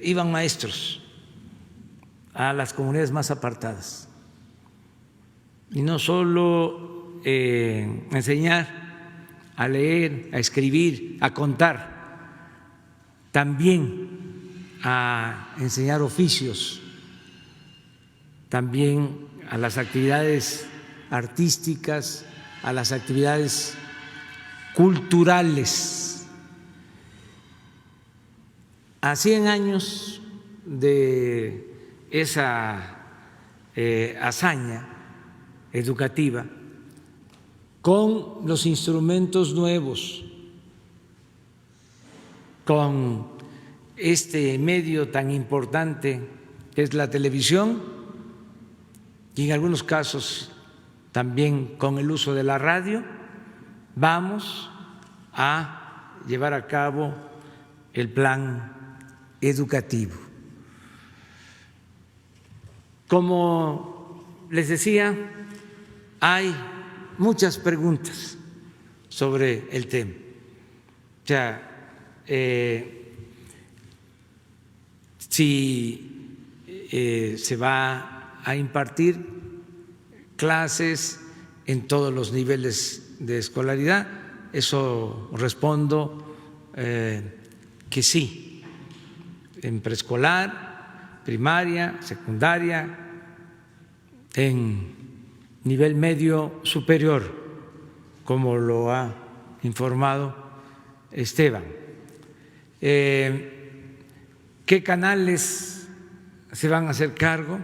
iban maestros a las comunidades más apartadas y no solo enseñar a leer, a escribir, a contar, también a enseñar oficios, también a las actividades artísticas, a las actividades culturales. A 100 años de esa hazaña educativa, con los instrumentos nuevos, con este medio tan importante que es la televisión y en algunos casos también con el uso de la radio, vamos a llevar a cabo el plan educativo. Como les decía, hay muchas preguntas sobre el tema. O sea, si se va a impartir clases en todos los niveles de escolaridad, eso respondo que sí, en preescolar, primaria, secundaria, en nivel medio superior, como lo ha informado Esteban. ¿Qué canales se van a hacer cargo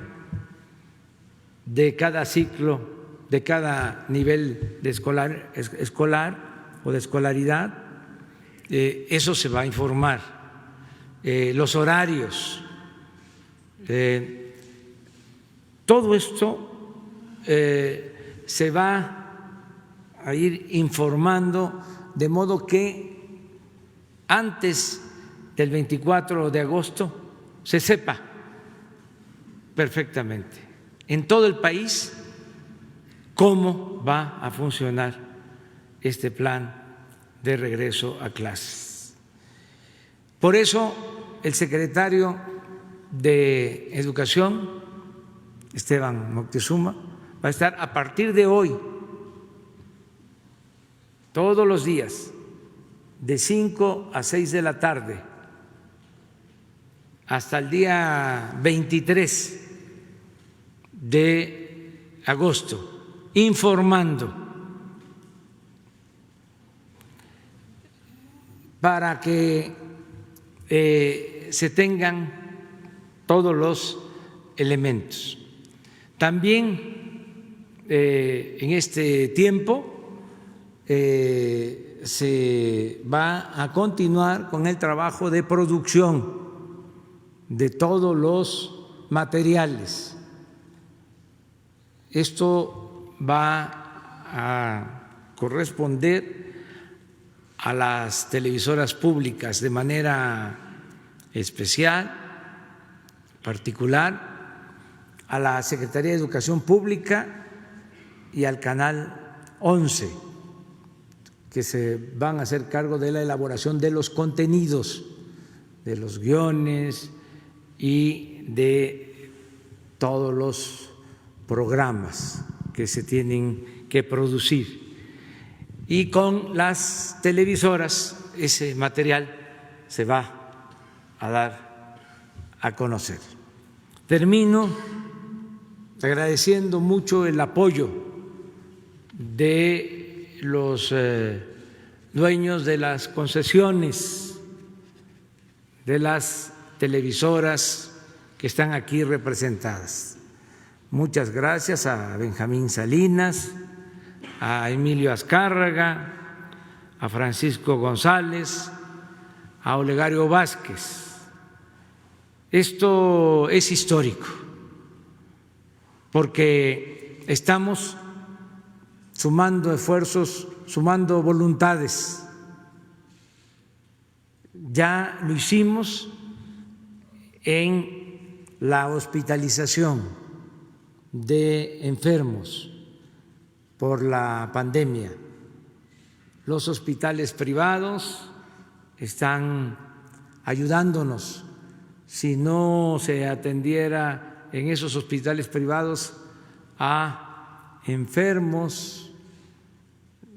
de cada ciclo, de cada nivel de escolar o de escolaridad? Eso se va a informar. Los horarios, todo esto se va a ir informando, de modo que antes del 24 de agosto se sepa perfectamente en todo el país cómo va a funcionar este plan de regreso a clases. Por eso el secretario de Educación, Esteban Moctezuma, va a estar a partir de hoy, todos los días, de 5 a 6 de la tarde, hasta el día 23 de agosto, informando para que se tengan todos los elementos. También en este tiempo se va a continuar con el trabajo de producción de todos los materiales. Esto va a corresponder a las televisoras públicas de manera especial, particular, a la Secretaría de Educación Pública y al Canal 11, que se van a hacer cargo de la elaboración de los contenidos, de los guiones y de todos los programas que se tienen que producir. Y con las televisoras ese material se va a dar a conocer. Termino agradeciendo mucho el apoyo de los dueños de las concesiones de las televisoras que están aquí representadas. Muchas gracias a Benjamín Salinas, a Emilio Azcárraga, a Francisco González, a Olegario Vázquez. Esto es histórico porque estamos sumando esfuerzos, sumando voluntades. Ya lo hicimos en la hospitalización de enfermos por la pandemia. Los hospitales privados están ayudándonos. Si no se atendiera en esos hospitales privados a enfermos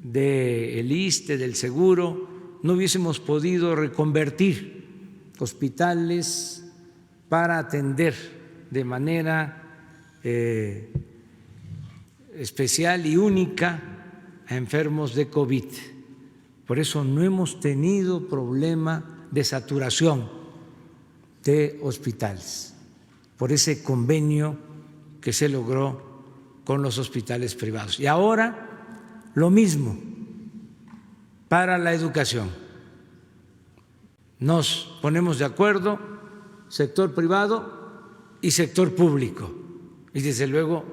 del ISSSTE, del Seguro, no hubiésemos podido reconvertir hospitales para atender de manera especial y única a enfermos de COVID. Por eso no hemos tenido problema de saturación de hospitales, por ese convenio que se logró con los hospitales privados. Y ahora lo mismo para la educación. Nos ponemos de acuerdo, sector privado y sector público, y desde luego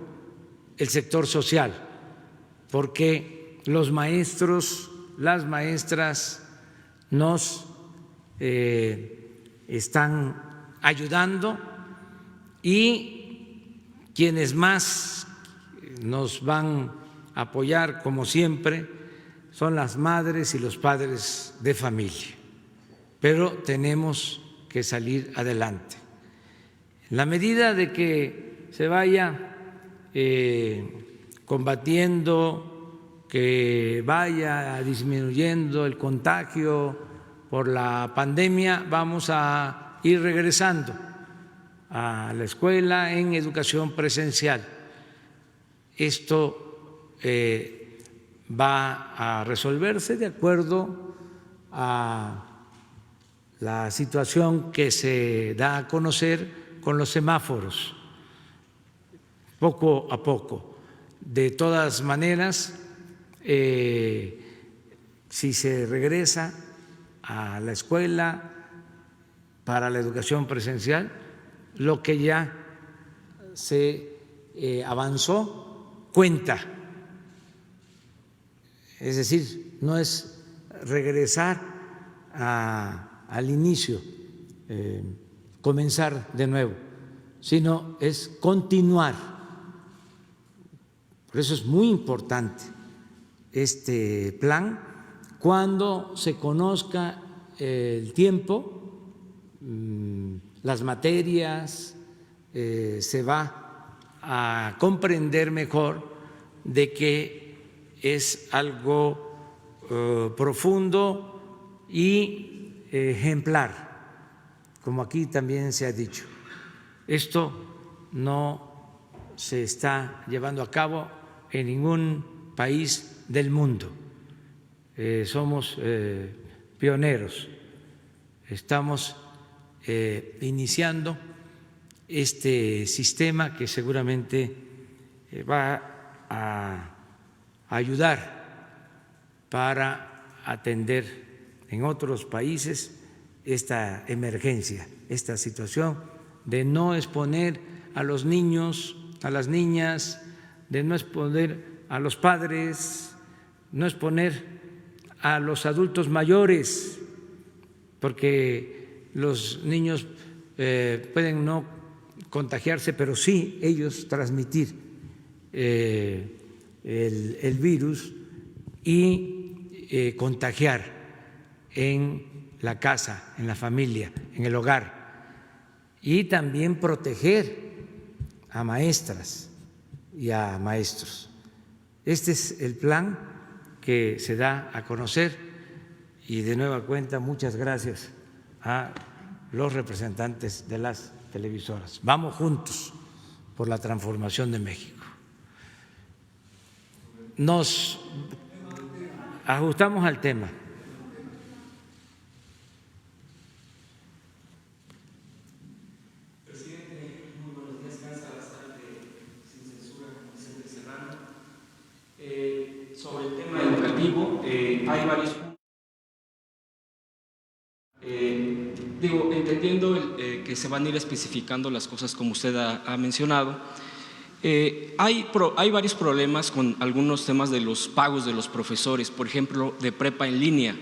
el sector social, porque los maestros, las maestras nos están ayudando y quienes más nos van a apoyar, como siempre, son las madres y los padres de familia. Pero tenemos que salir adelante. En la medida de que se vaya combatiendo, que vaya disminuyendo el contagio por la pandemia, vamos a ir regresando a la escuela en educación presencial. Esto va a resolverse de acuerdo a la situación que se da a conocer con los semáforos, poco a poco. De todas maneras, si se regresa a la escuela para la educación presencial, lo que ya se avanzó cuenta. Es decir, no es regresar al inicio, comenzar de nuevo, sino es continuar. Por eso es muy importante este plan. Cuando se conozca el tiempo, las materias, se va a comprender mejor de que es algo profundo y ejemplar, como aquí también se ha dicho. Esto no se está llevando a cabo en ningún país del mundo. Somos pioneros. Estamos iniciando este sistema que seguramente va a ayudar para atender en otros países esta emergencia, esta situación de no exponer a los niños, a las niñas, de no exponer a los padres, no exponer a los adultos mayores, porque los niños pueden no contagiarse, pero sí ellos transmitir el virus y contagiar en la casa, en la familia, en el hogar, y también proteger a maestras y a maestros. Este es el plan que se da a conocer y de nueva cuenta muchas gracias a los representantes de las televisoras. Vamos juntos por la transformación de México. Nos ajustamos al tema. Sobre el tema educativo, hay varios puntos. Entendiendo que se van a ir especificando las cosas como usted ha mencionado, hay varios problemas con algunos temas de los pagos de los profesores, por ejemplo, de prepa en línea,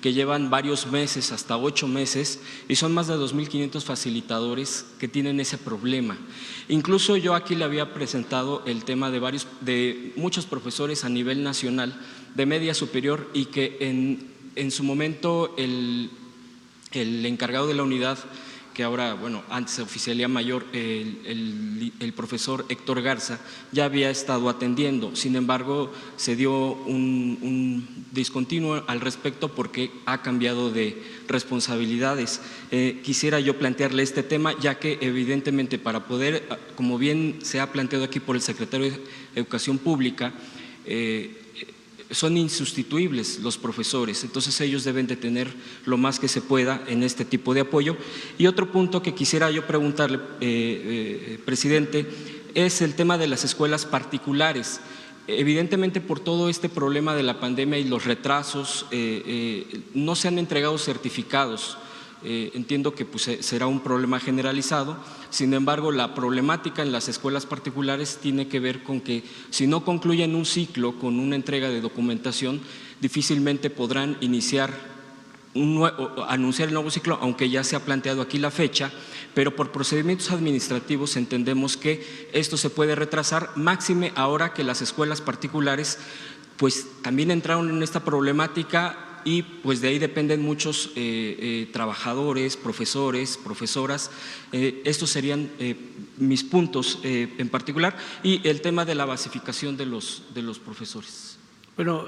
que llevan varios meses, hasta 8 meses, y son más de 2.500 facilitadores que tienen ese problema. Incluso yo aquí le había presentado el tema de muchos profesores a nivel nacional de media superior y que en su momento el encargado de la unidad, que ahora, bueno, antes oficialía mayor, el profesor Héctor Garza, ya había estado atendiendo. Sin embargo, se dio un discontinuo al respecto porque ha cambiado de responsabilidades. Quisiera yo plantearle este tema, ya que evidentemente para poder, como bien se ha planteado aquí por el secretario de Educación Pública, son insustituibles los profesores, entonces ellos deben de tener lo más que se pueda en este tipo de apoyo. Y otro punto que quisiera yo preguntarle, presidente, es el tema de las escuelas particulares. Evidentemente, por todo este problema de la pandemia y los retrasos, no se han entregado certificados. Entiendo que pues, será un problema generalizado. Sin embargo, la problemática en las escuelas particulares tiene que ver con que si no concluyen un ciclo con una entrega de documentación, difícilmente podrán anunciar el nuevo ciclo, aunque ya se ha planteado aquí la fecha, pero por procedimientos administrativos entendemos que esto se puede retrasar, máxime ahora que las escuelas particulares pues también entraron en esta problemática y pues de ahí dependen muchos trabajadores, profesores, profesoras. Estos serían mis puntos en particular, y el tema de la basificación de los profesores. Bueno,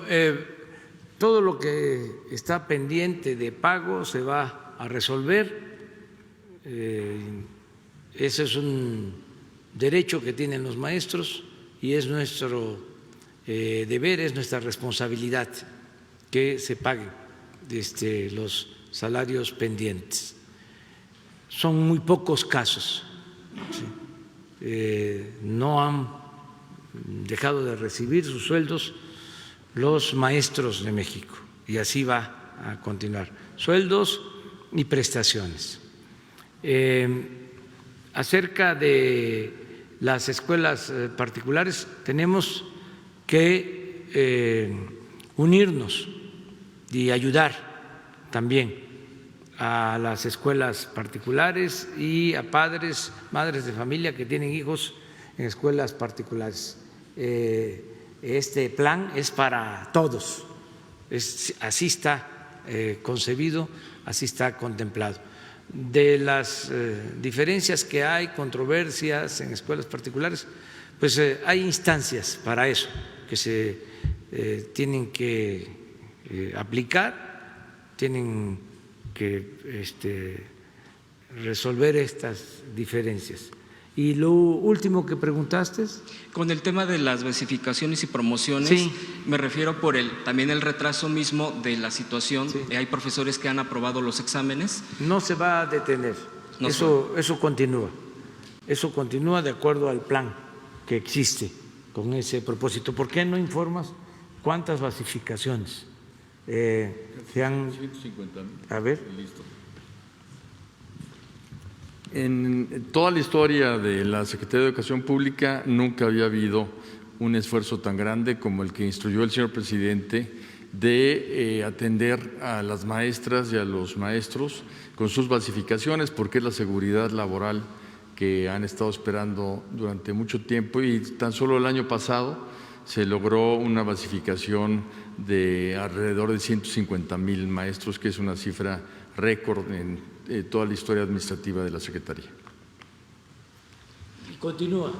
todo lo que está pendiente de pago se va a resolver. Ese es un derecho que tienen los maestros y es nuestro deber, es nuestra responsabilidad que se paguen los salarios pendientes. Son muy pocos casos, ¿sí? No han dejado de recibir sus sueldos los maestros de México y así va a continuar, sueldos y prestaciones. Acerca de las escuelas particulares, tenemos que unirnos y ayudar también a las escuelas particulares y a padres, madres de familia que tienen hijos en escuelas particulares. Este plan es para todos, así está concebido, así está contemplado. De las diferencias que hay, controversias en escuelas particulares, pues hay instancias para eso que se tienen que aplicar, tienen que resolver estas diferencias. Y lo último que preguntaste. Con el tema de las basificaciones y promociones, sí, me refiero por también el retraso mismo de la situación. Sí. Hay profesores que han aprobado los exámenes. No se va a detener, no eso continúa. Eso continúa de acuerdo al plan que existe con ese propósito. ¿Por qué no informas cuántas basificaciones se han? 150,000. A ver. Listo. En toda la historia de la Secretaría de Educación Pública nunca había habido un esfuerzo tan grande como el que instruyó el señor presidente de atender a las maestras y a los maestros con sus basificaciones, porque es la seguridad laboral que han estado esperando durante mucho tiempo, y tan solo el año pasado se logró una basificación de alrededor de 150,000 maestros, que es una cifra récord en toda la historia administrativa de la Secretaría. Continúa.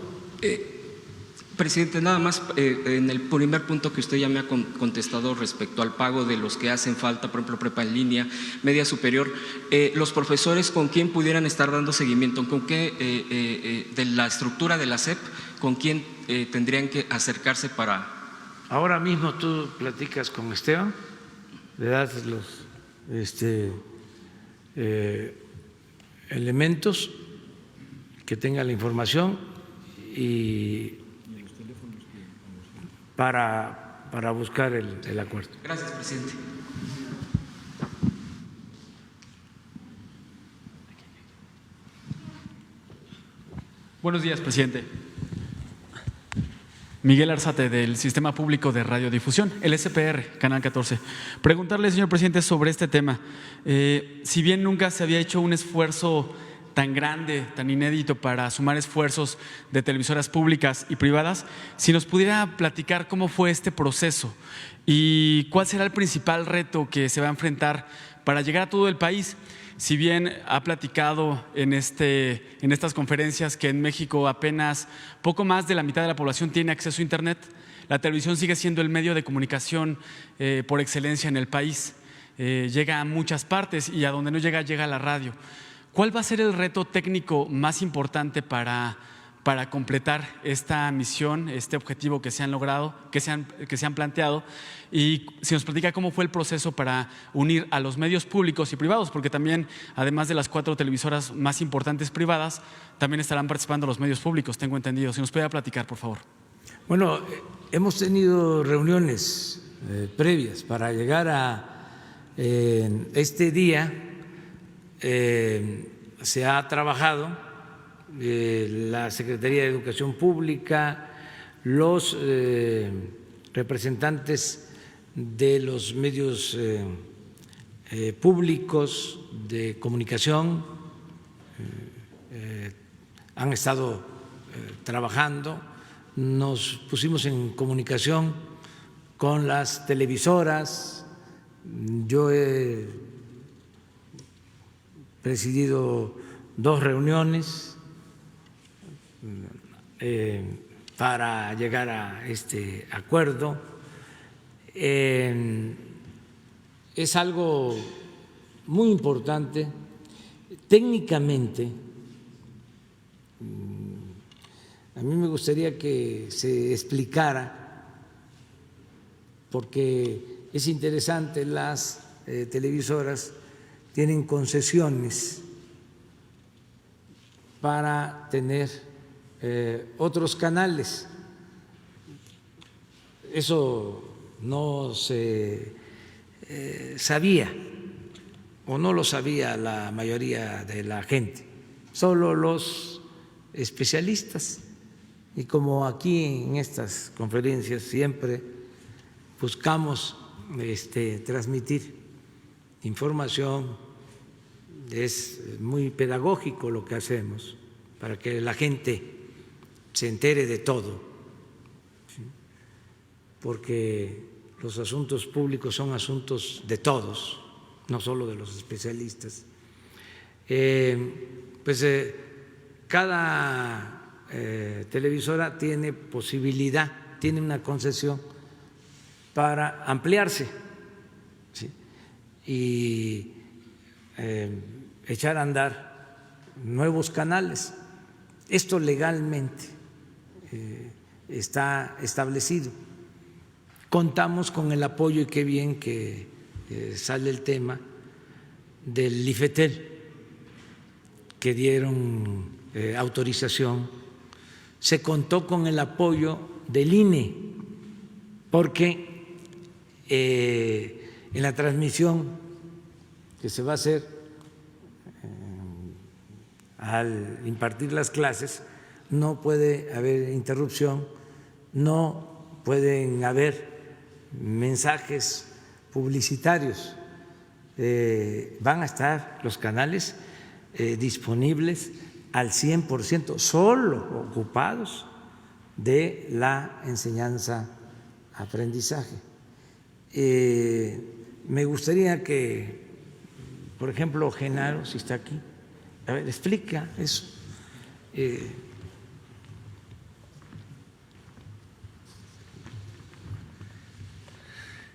Presidente, nada más en el primer punto que usted ya me ha contestado respecto al pago de los que hacen falta, por ejemplo, prepa en línea, media superior, los profesores, ¿con quién pudieran estar dando seguimiento? ¿Con qué, de la estructura de la SEP, con quién tendrían que acercarse para? Ahora mismo tú platicas con Esteban, le das los elementos que tenga la información y para buscar el acuerdo. Gracias, presidente. Buenos días, presidente. Miguel Arzate, del Sistema Público de Radiodifusión, el SPR, Canal 14. Preguntarle, señor presidente, sobre este tema. Si bien nunca se había hecho un esfuerzo tan grande, tan inédito para sumar esfuerzos de televisoras públicas y privadas, si nos pudiera platicar cómo fue este proceso y cuál será el principal reto que se va a enfrentar para llegar a todo el país. Si bien ha platicado en estas conferencias que en México apenas poco más de la mitad de la población tiene acceso a Internet, la televisión sigue siendo el medio de comunicación por excelencia en el país. Llega a muchas partes y a donde no llega, llega a la radio. ¿Cuál va a ser el reto técnico más importante para completar esta misión, este objetivo que se han logrado, que se han planteado? Y si nos platica cómo fue el proceso para unir a los medios públicos y privados, porque también, además de las 4 televisoras más importantes privadas, también estarán participando los medios públicos, tengo entendido. Si nos pudiera platicar, por favor. Bueno, hemos tenido reuniones previas para llegar a este día. Se ha trabajado la Secretaría de Educación Pública, los representantes de los medios públicos de comunicación han estado trabajando. Nos pusimos en comunicación con las televisoras. Yo he presidido 2 reuniones para llegar a este acuerdo. Es algo muy importante. Técnicamente, a mí me gustaría que se explicara, porque es interesante, las televisoras tienen concesiones para tener otros canales. Eso no se sabía, o no lo sabía la mayoría de la gente, solo los especialistas. Y como aquí en estas conferencias siempre buscamos transmitir información, es muy pedagógico lo que hacemos para que la gente se entere de todo, ¿sí? Porque los asuntos públicos son asuntos de todos, no solo de los especialistas. Cada televisora tiene posibilidad, tiene una concesión para ampliarse, ¿sí? Y echar a andar nuevos canales. Esto legalmente está establecido. Contamos con el apoyo, y qué bien que sale el tema del IFETEL, que dieron autorización. Se contó con el apoyo del INE, porque en la transmisión que se va a hacer al impartir las clases no puede haber interrupción, no pueden haber mensajes publicitarios, van a estar los canales disponibles al 100%, solo ocupados de la enseñanza-aprendizaje. Me gustaría que, por ejemplo, Genaro, si está aquí, a ver, explica eso.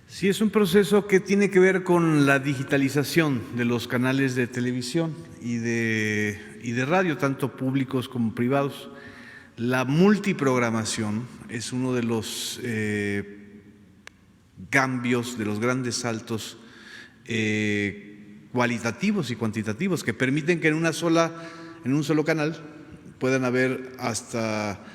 Sí, es un proceso que tiene que ver con la digitalización de los canales de televisión y de radio, tanto públicos como privados. La multiprogramación es uno de los cambios, de los grandes saltos cualitativos y cuantitativos que permiten que en un solo canal puedan haber hasta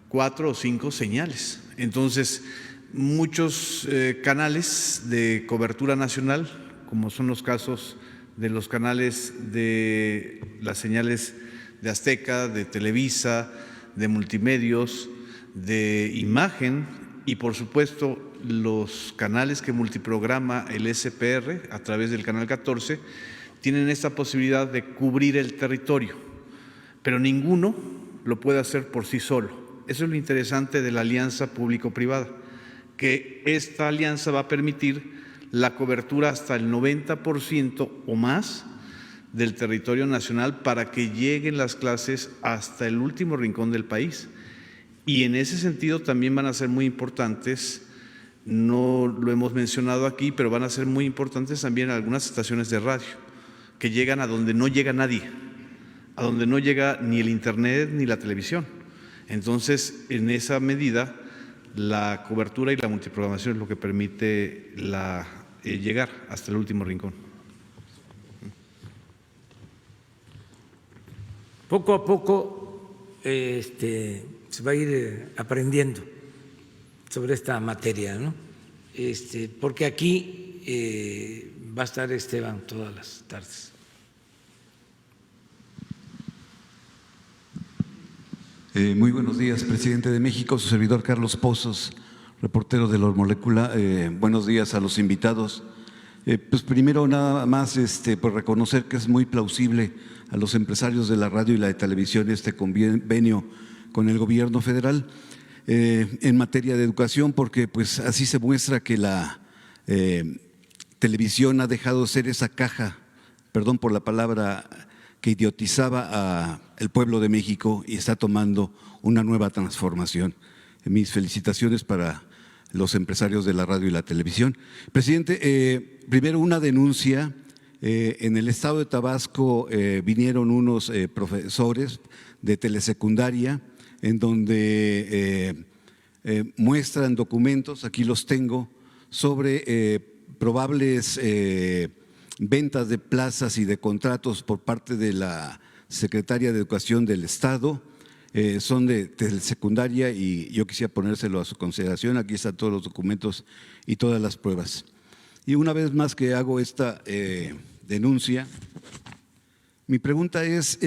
4 o 5 señales. Entonces, muchos canales de cobertura nacional, como son los casos de los canales de las señales de Azteca, de Televisa, de Multimedios, de Imagen y por supuesto los canales que multiprograma el SPR a través del Canal 14, tienen esta posibilidad de cubrir el territorio, pero ninguno lo puede hacer por sí solo. Eso es lo interesante de la alianza público-privada, que esta alianza va a permitir la cobertura hasta el 90% o más del territorio nacional para que lleguen las clases hasta el último rincón del país. Y en ese sentido también van a ser muy importantes, no lo hemos mencionado aquí, pero van a ser muy importantes también algunas estaciones de radio que llegan a donde no llega nadie, a donde no llega ni el internet ni la televisión. Entonces, en esa medida, la cobertura y la multiprogramación es lo que permite llegar hasta el último rincón. Poco a poco se va a ir aprendiendo sobre esta materia, ¿no? Porque aquí va a estar Esteban todas las tardes. Muy buenos días, presidente de México, su servidor Carlos Pozos, reportero de Los Molécula. Buenos días a los invitados. Pues primero nada más por reconocer que es muy plausible a los empresarios de la radio y la de televisión este convenio con el gobierno federal en materia de educación, porque pues así se muestra que la televisión ha dejado de ser esa caja, perdón por la palabra, que idiotizaba al pueblo de México y está tomando una nueva transformación. Mis felicitaciones para los empresarios de la radio y la televisión. Presidente, primero una denuncia. En el estado de Tabasco vinieron unos profesores de telesecundaria en donde muestran documentos, aquí los tengo, sobre probables ventas de plazas y de contratos por parte de la Secretaría de Educación del Estado. Son de telesecundaria y yo quisiera ponérselo a su consideración. Aquí están todos los documentos y todas las pruebas. Y una vez más que hago esta denuncia, mi pregunta es,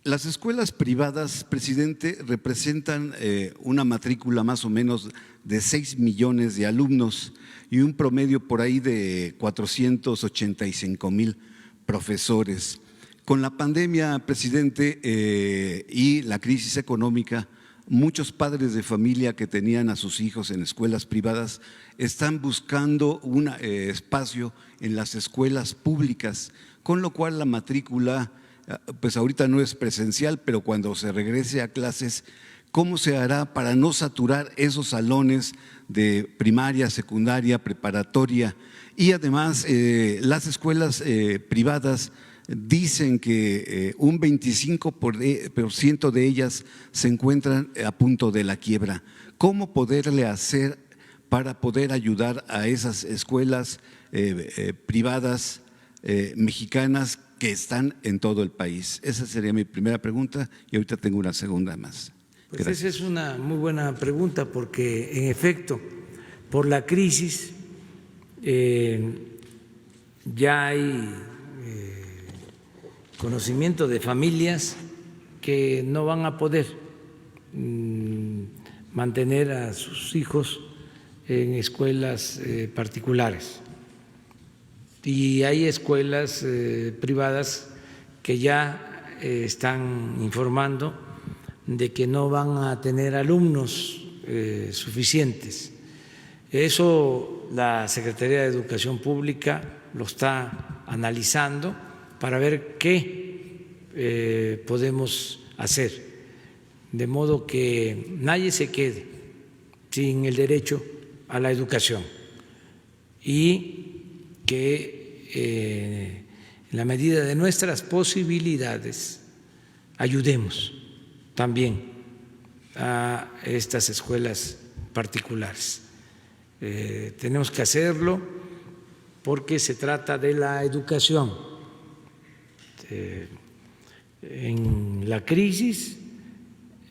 las escuelas privadas, presidente, representan una matrícula más o menos de 6 millones de alumnos y un promedio por ahí de 485,000 profesores. Con la pandemia, presidente, y la crisis económica, muchos padres de familia que tenían a sus hijos en escuelas privadas están buscando un espacio en las escuelas públicas, con lo cual la matrícula, pues ahorita no es presencial, pero cuando se regrese a clases, ¿cómo se hará para no saturar esos salones de primaria, secundaria, preparatoria? Y además, las escuelas privadas dicen que un 25% de ellas se encuentran a punto de la quiebra. ¿Cómo poderle hacer para poder ayudar a esas escuelas privadas mexicanas que están en todo el país? Esa sería mi primera pregunta y ahorita tengo una segunda más. Pues esa es una muy buena pregunta porque, en efecto, por la crisis ya hay conocimiento de familias que no van a poder mantener a sus hijos en escuelas particulares. Y hay escuelas privadas que ya están informando de que no van a tener alumnos suficientes. Eso la Secretaría de Educación Pública lo está analizando para ver qué podemos hacer, de modo que nadie se quede sin el derecho a la educación y que en la medida de nuestras posibilidades ayudemos también a estas escuelas particulares. Tenemos que hacerlo porque se trata de la educación. En la crisis,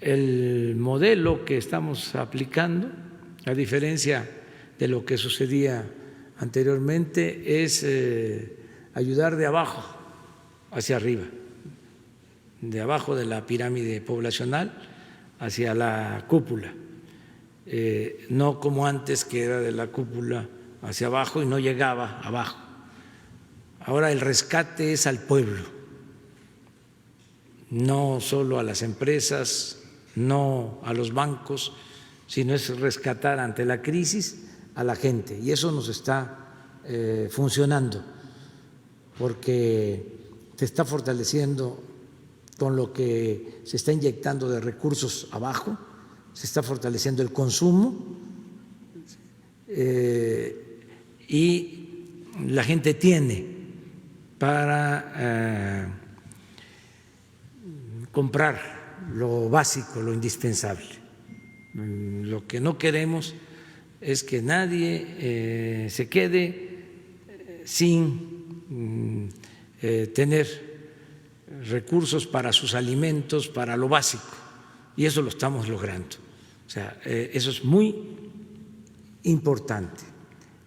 el modelo que estamos aplicando, a diferencia de lo que sucedía anteriormente, es ayudar de abajo hacia arriba, de abajo de la pirámide poblacional hacia la cúpula, no como antes, que era de la cúpula hacia abajo y no llegaba abajo. Ahora el rescate es al pueblo, no solo a las empresas, no a los bancos, sino es rescatar ante la crisis a la gente, y eso nos está funcionando porque se está fortaleciendo con lo que se está inyectando de recursos abajo, se está fortaleciendo el consumo y la gente tiene para comprar lo básico, lo indispensable. Lo que no queremos es que nadie se quede sin tener recursos para sus alimentos, para lo básico, y eso lo estamos logrando. O sea, eso es muy importante,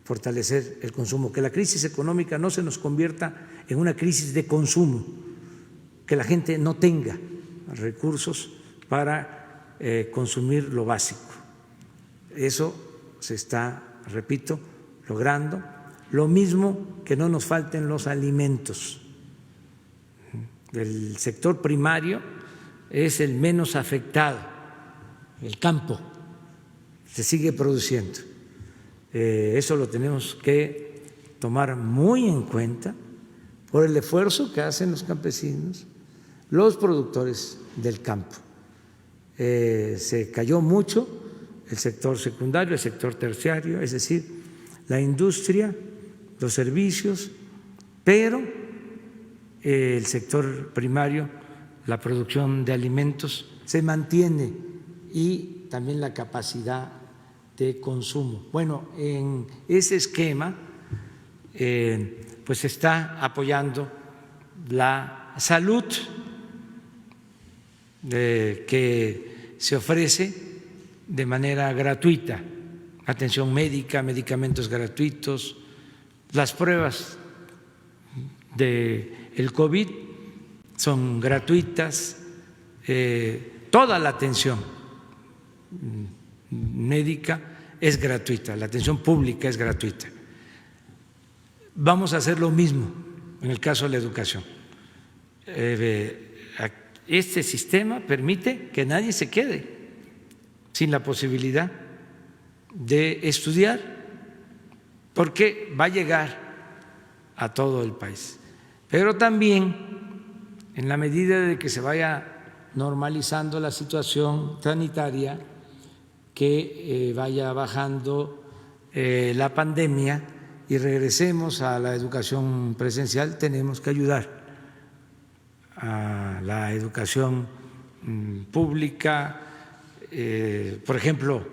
fortalecer el consumo, que la crisis económica no se nos convierta en una crisis de consumo, que la gente no tenga recursos para consumir lo básico. Eso se está, repito, logrando. Lo mismo que no nos falten los alimentos. El sector primario es el menos afectado, el campo se sigue produciendo. Eso lo tenemos que tomar muy en cuenta por el esfuerzo que hacen los campesinos, los productores del campo. Se cayó mucho el sector secundario, el sector terciario, es decir, la industria, los servicios, pero el sector primario, la producción de alimentos, se mantiene, y también la capacidad de consumo. Bueno, en ese esquema pues se está apoyando la salud que se ofrece de manera gratuita, atención médica, medicamentos gratuitos, las pruebas del COVID son gratuitas, toda la atención médica es gratuita, la atención pública es gratuita. Vamos a hacer lo mismo en el caso de la educación. Este sistema permite que nadie se quede sin la posibilidad de estudiar, porque va a llegar a todo el país. Pero también, en la medida de que se vaya normalizando la situación sanitaria, que vaya bajando la pandemia y regresemos a la educación presencial, tenemos que ayudar a la educación pública. Por ejemplo,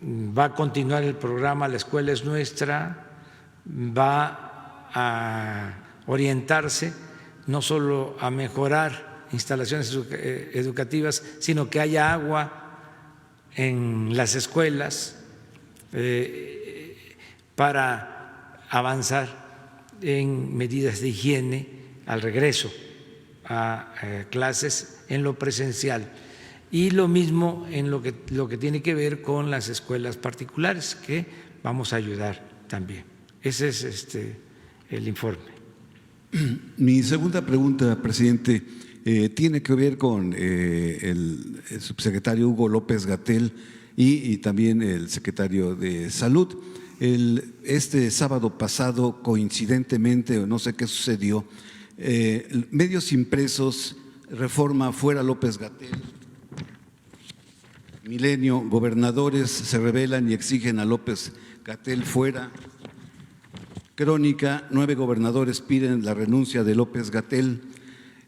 va a continuar el programa La Escuela es Nuestra, va a orientarse no solo a mejorar instalaciones educativas, sino que haya agua en las escuelas para avanzar en medidas de higiene al regreso a clases en lo presencial. Y lo mismo en lo que tiene que ver con las escuelas particulares, que vamos a ayudar también. Ese es el informe. Mi segunda pregunta, presidente, tiene que ver con el subsecretario Hugo López-Gatell y también el secretario de Salud. Este sábado pasado, coincidentemente, o no sé qué sucedió, medios impresos, Reforma, fuera López-Gatell, Milenio, gobernadores se rebelan y exigen a López-Gatell fuera. Crónica, 9 gobernadores piden la renuncia de López-Gatell.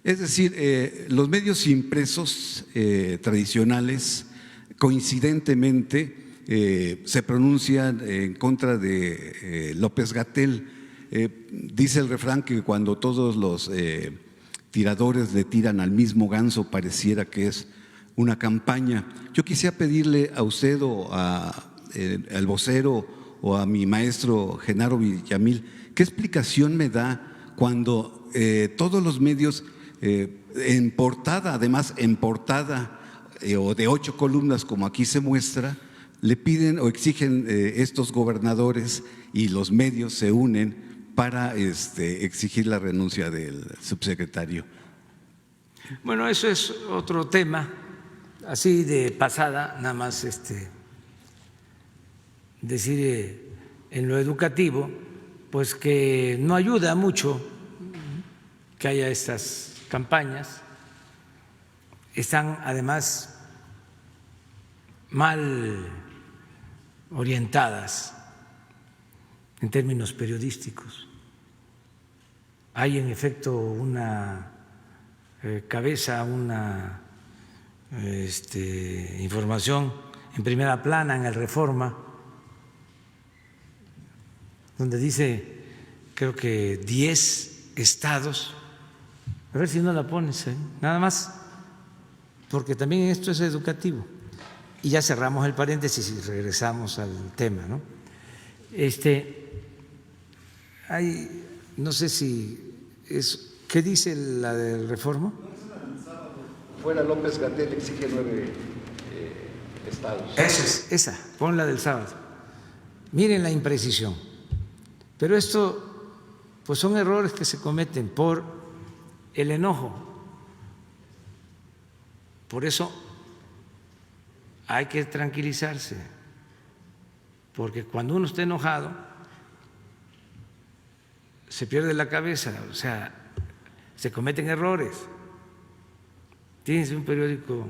Es decir, los medios impresos tradicionales coincidentemente se pronuncian en contra de López-Gatell. Dice el refrán que cuando todos los tiradores le tiran al mismo ganso pareciera que es una campaña. Yo quisiera pedirle a usted o al vocero o a mi maestro Genaro Villamil, ¿qué explicación me da cuando todos los medios en portada, además en portada o de 8 columnas como aquí se muestra, le piden o exigen estos gobernadores y los medios se unen para exigir la renuncia del subsecretario? Bueno, eso es otro tema, así de pasada, nada más decir en lo educativo, pues que no ayuda mucho que haya estas campañas. Están además mal orientadas en términos periodísticos. Hay en efecto una cabeza, una información en primera plana en el Reforma, donde dice, creo que 10 estados, a ver si no la pones, nada más, porque también esto es educativo. Y ya cerramos el paréntesis y regresamos al tema, ¿no? No sé si es, ¿qué dice la del Reforma? Fuera López-Gatell exige 9 estados. Esa, pon la del sábado. Miren la imprecisión. Pero esto, pues son errores que se cometen por el enojo. Por eso hay que tranquilizarse, porque cuando uno está enojado se pierde la cabeza, o sea, se cometen errores. Tienes un periódico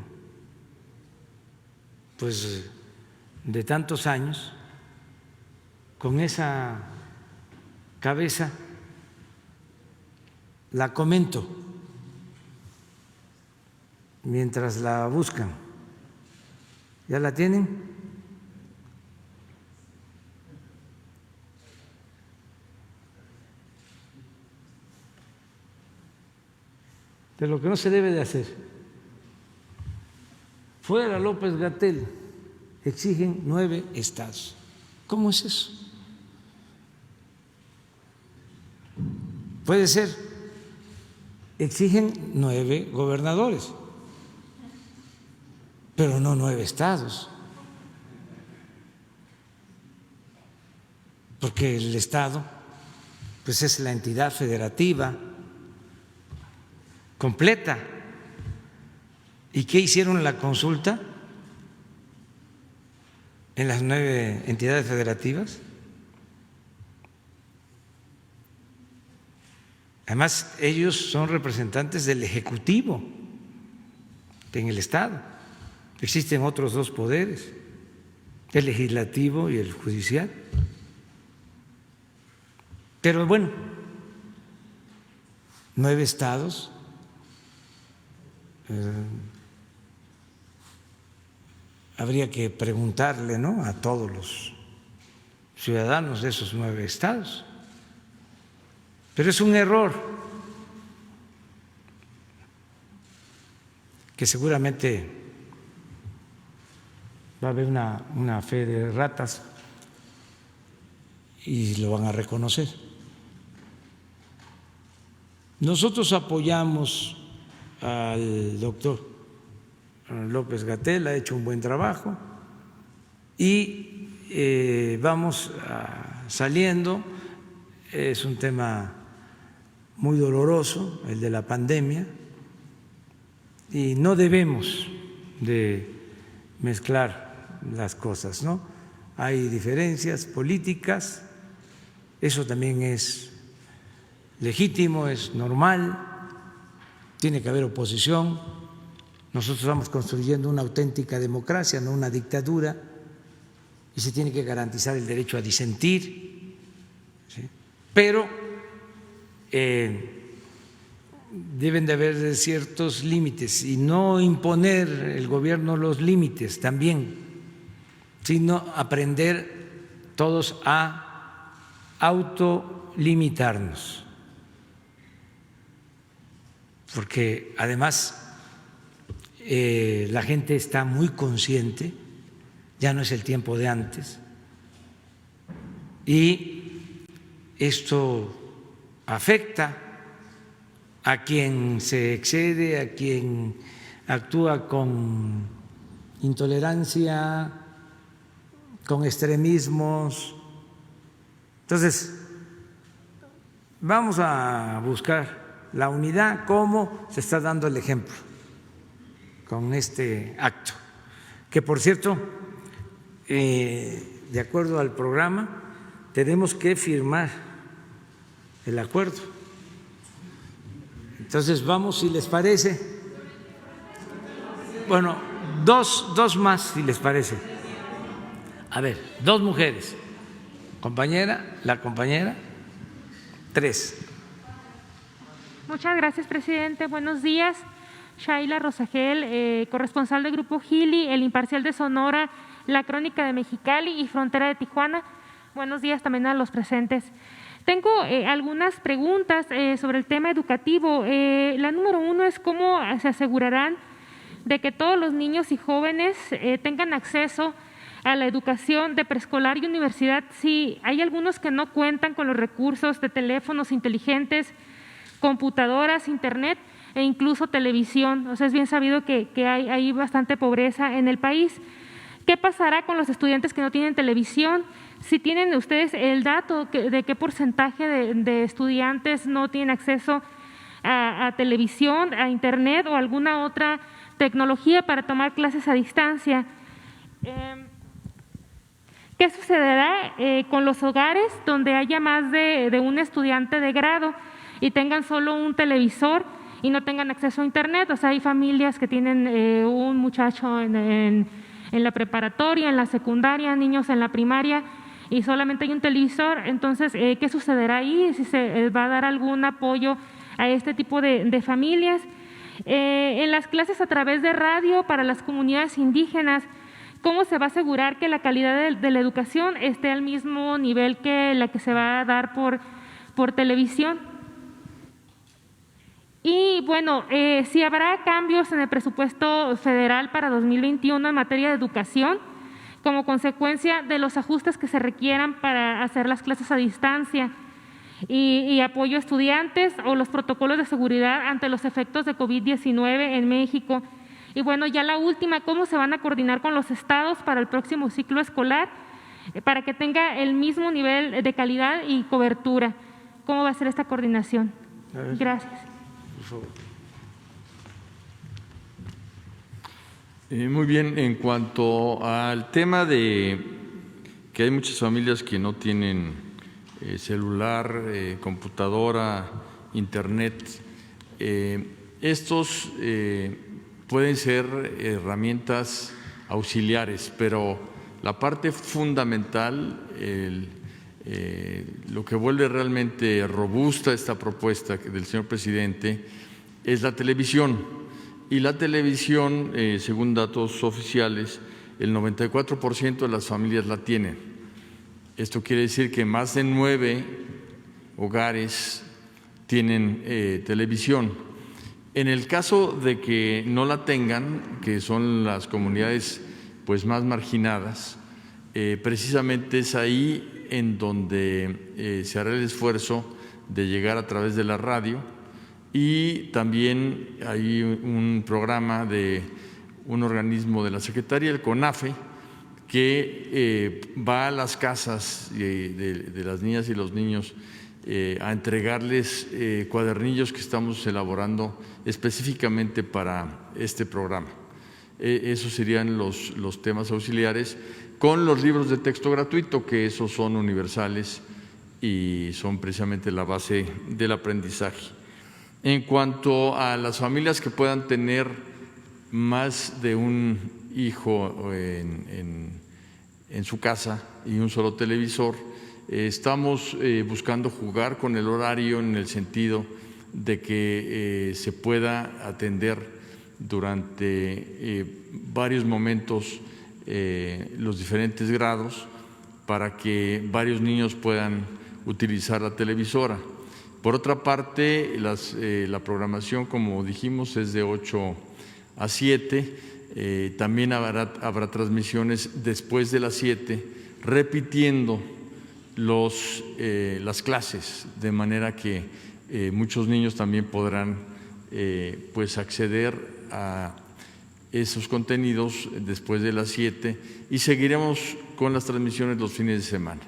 pues de tantos años con esa cabeza, la comento mientras la buscan. ¿Ya la tienen? De lo que no se debe de hacer. Fuera López-Gatell, exigen 9 estados. ¿Cómo es eso? Puede ser, exigen 9 gobernadores, pero no 9 estados, porque el estado pues es la entidad federativa completa. ¿Y qué hicieron la consulta en las 9 entidades federativas? Además, ellos son representantes del Ejecutivo en el Estado. Existen otros 2 poderes, el legislativo y el judicial. Pero bueno, 9 estados habría que preguntarle, ¿no?, a todos los ciudadanos de esos 9 estados. Pero es un error que seguramente va a haber una fe de ratas y lo van a reconocer. Nosotros apoyamos al doctor López-Gatell, ha hecho un buen trabajo y vamos saliendo. Es un tema muy doloroso, el de la pandemia, y no debemos de mezclar las cosas, ¿no? Hay diferencias políticas, eso también es legítimo, es normal, tiene que haber oposición. Nosotros estamos construyendo una auténtica democracia, no una dictadura, y se tiene que garantizar el derecho a disentir, ¿sí? Pero deben de haber ciertos límites y no imponer el gobierno los límites también, sino aprender todos a autolimitarnos, porque además la gente está muy consciente, ya no es el tiempo de antes, y esto afecta a quien se excede, a quien actúa con intolerancia, con extremismos. Entonces, vamos a buscar la unidad, como se está dando el ejemplo con este acto, que por cierto, de acuerdo al programa, tenemos que firmar el acuerdo. Entonces vamos, si les parece. Bueno, dos más, si les parece. A ver, 2 mujeres. La compañera, 3. Muchas gracias, presidente. Buenos días. Shaila Rosagel, corresponsal del Grupo Gili, El Imparcial de Sonora, La Crónica de Mexicali y Frontera de Tijuana. Buenos días también a los presentes. Tengo algunas preguntas sobre el tema educativo. La número 1 es cómo se asegurarán de que todos los niños y jóvenes tengan acceso a la educación de preescolar y universidad, si hay algunos que no cuentan con los recursos de teléfonos inteligentes, computadoras, internet e incluso televisión. O sea, es bien sabido que hay bastante pobreza en el país. ¿Qué pasará con los estudiantes que no tienen televisión? Si tienen ustedes el dato de qué porcentaje de estudiantes no tienen acceso a televisión, a internet o alguna otra tecnología para tomar clases a distancia. ¿Qué sucederá con los hogares donde haya más de un estudiante de grado y tengan solo un televisor y no tengan acceso a internet? O sea, hay familias que tienen un muchacho en la preparatoria, en la secundaria, niños en la primaria y solamente hay un televisor. Entonces, ¿qué sucederá ahí? Si se va a dar algún apoyo a este tipo de familias. En las clases a través de radio para las comunidades indígenas, ¿cómo se va a asegurar que la calidad de la educación esté al mismo nivel que la que se va a dar por televisión? Y bueno, si habrá cambios en el presupuesto federal para 2021 en materia de educación, como consecuencia de los ajustes que se requieran para hacer las clases a distancia y apoyo a estudiantes o los protocolos de seguridad ante los efectos de COVID-19 en México. Y bueno, ya la última, ¿cómo se van a coordinar con los estados para el próximo ciclo escolar para que tenga el mismo nivel de calidad y cobertura? ¿Cómo va a ser esta coordinación? Gracias. Por favor. Muy bien, en cuanto al tema de que hay muchas familias que no tienen celular, computadora, internet, estos pueden ser herramientas auxiliares, pero la parte fundamental, lo que vuelve realmente robusta esta propuesta del señor presidente es la televisión. y la televisión, según datos oficiales, el 94% de las familias la tienen. Esto quiere decir que más de 9 hogares tienen televisión. En el caso de que no la tengan, que son las comunidades pues más marginadas, precisamente es ahí en donde se hará el esfuerzo de llegar a través de la radio, y también hay un programa de un organismo de la Secretaría, el CONAFE, que va a las casas de las niñas y los niños a entregarles cuadernillos que estamos elaborando específicamente para este programa. Esos serían los temas auxiliares, con los libros de texto gratuito, que esos son universales y son precisamente la base del aprendizaje. En cuanto a las familias que puedan tener más de un hijo en su casa y un solo televisor, estamos buscando jugar con el horario en el sentido de que se pueda atender durante varios momentos los diferentes grados, para que varios niños puedan utilizar la televisora. Por otra parte, la programación, como dijimos, es de 8 a 7. También habrá transmisiones después de las 7, repitiendo las clases, de manera que muchos niños también podrán pues acceder a esos contenidos después de las 7, y seguiremos con las transmisiones los fines de semana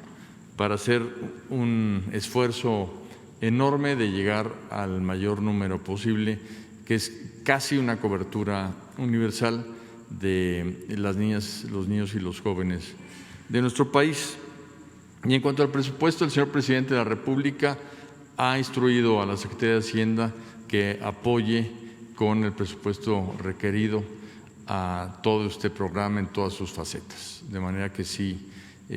para hacer un esfuerzo enorme de llegar al mayor número posible, que es casi una cobertura universal de las niñas, los niños y los jóvenes de nuestro país. Y en cuanto al presupuesto, el señor presidente de la República ha instruido a la Secretaría de Hacienda que apoye con el presupuesto requerido a todo este programa en todas sus facetas, de manera que sí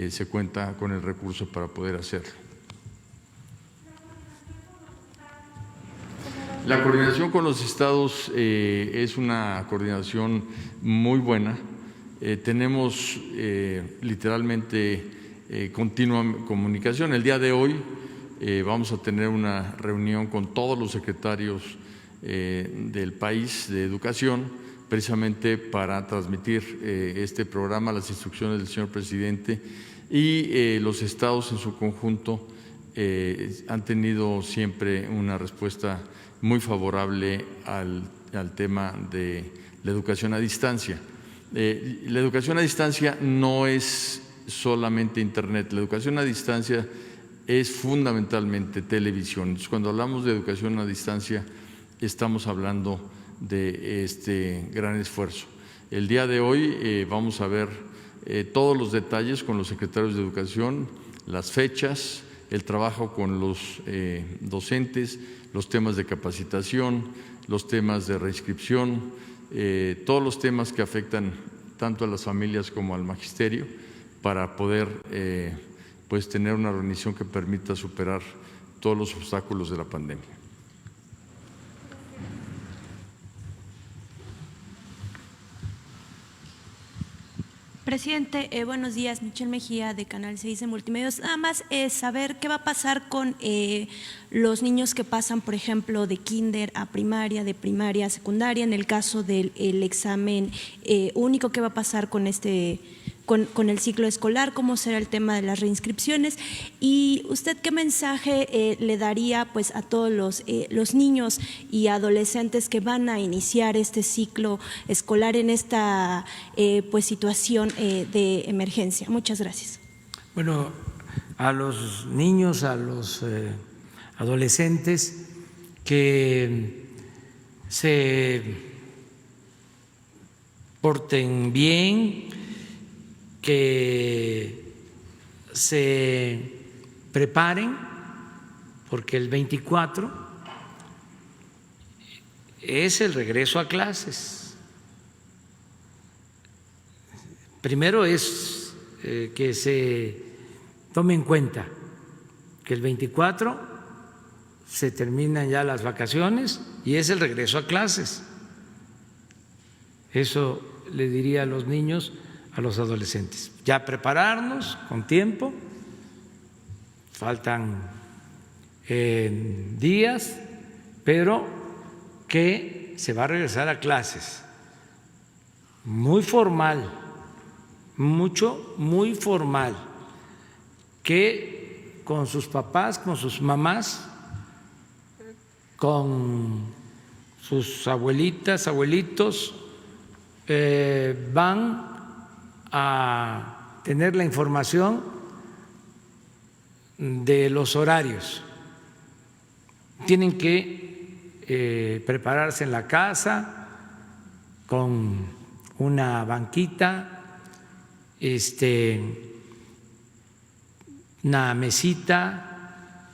se cuenta con el recurso para poder hacerlo. La coordinación con los estados es una coordinación muy buena. Tenemos literalmente continua comunicación. El día de hoy vamos a tener una reunión con todos los secretarios del país de educación, precisamente para transmitir este programa, las instrucciones del señor presidente, y los estados en su conjunto han tenido siempre una respuesta muy favorable al tema de la educación a distancia. La educación a distancia no es solamente Internet, la educación a distancia es fundamentalmente televisión. Entonces, cuando hablamos de educación a distancia, estamos hablando de este gran esfuerzo. El día de hoy vamos a ver todos los detalles con los secretarios de Educación, las fechas, el trabajo con los docentes, los temas de capacitación, los temas de reinscripción, todos los temas que afectan tanto a las familias como al magisterio, para poder pues tener una organización que permita superar todos los obstáculos de la pandemia. Presidente, buenos días. Michelle Mejía, de Canal 6 de Multimedios. Nada más saber qué va a pasar con los niños que pasan, por ejemplo, de kinder a primaria, de primaria a secundaria. En el caso del examen único, ¿qué va a pasar con con el ciclo escolar? ¿Cómo será el tema de las reinscripciones? Y usted, ¿qué mensaje le daría pues a todos los niños y adolescentes que van a iniciar este ciclo escolar en esta pues situación de emergencia? Muchas gracias. Bueno, a los niños, a los adolescentes que se porten bien, que se preparen, porque el 24 es el regreso a clases. Primero es que se tome en cuenta que el 24 se terminan ya las vacaciones y es el regreso a clases. Eso le diría a los niños, a los adolescentes. Ya prepararnos con tiempo, faltan días, pero que se va a regresar a clases. Muy formal, muy formal, que con sus papás, con sus mamás, con sus abuelitas, abuelitos, van a tener la información de los horarios. Tienen que prepararse en la casa con una banquita, una mesita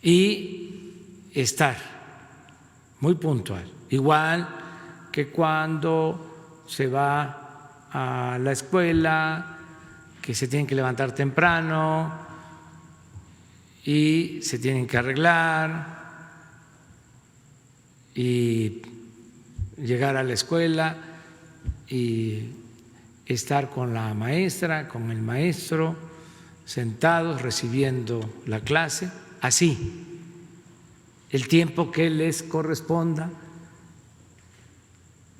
y estar muy puntual. Igual que cuando se va a la escuela, que se tienen que levantar temprano y se tienen que arreglar y llegar a la escuela y estar con la maestra, con el maestro, sentados recibiendo la clase, así, el tiempo que les corresponda.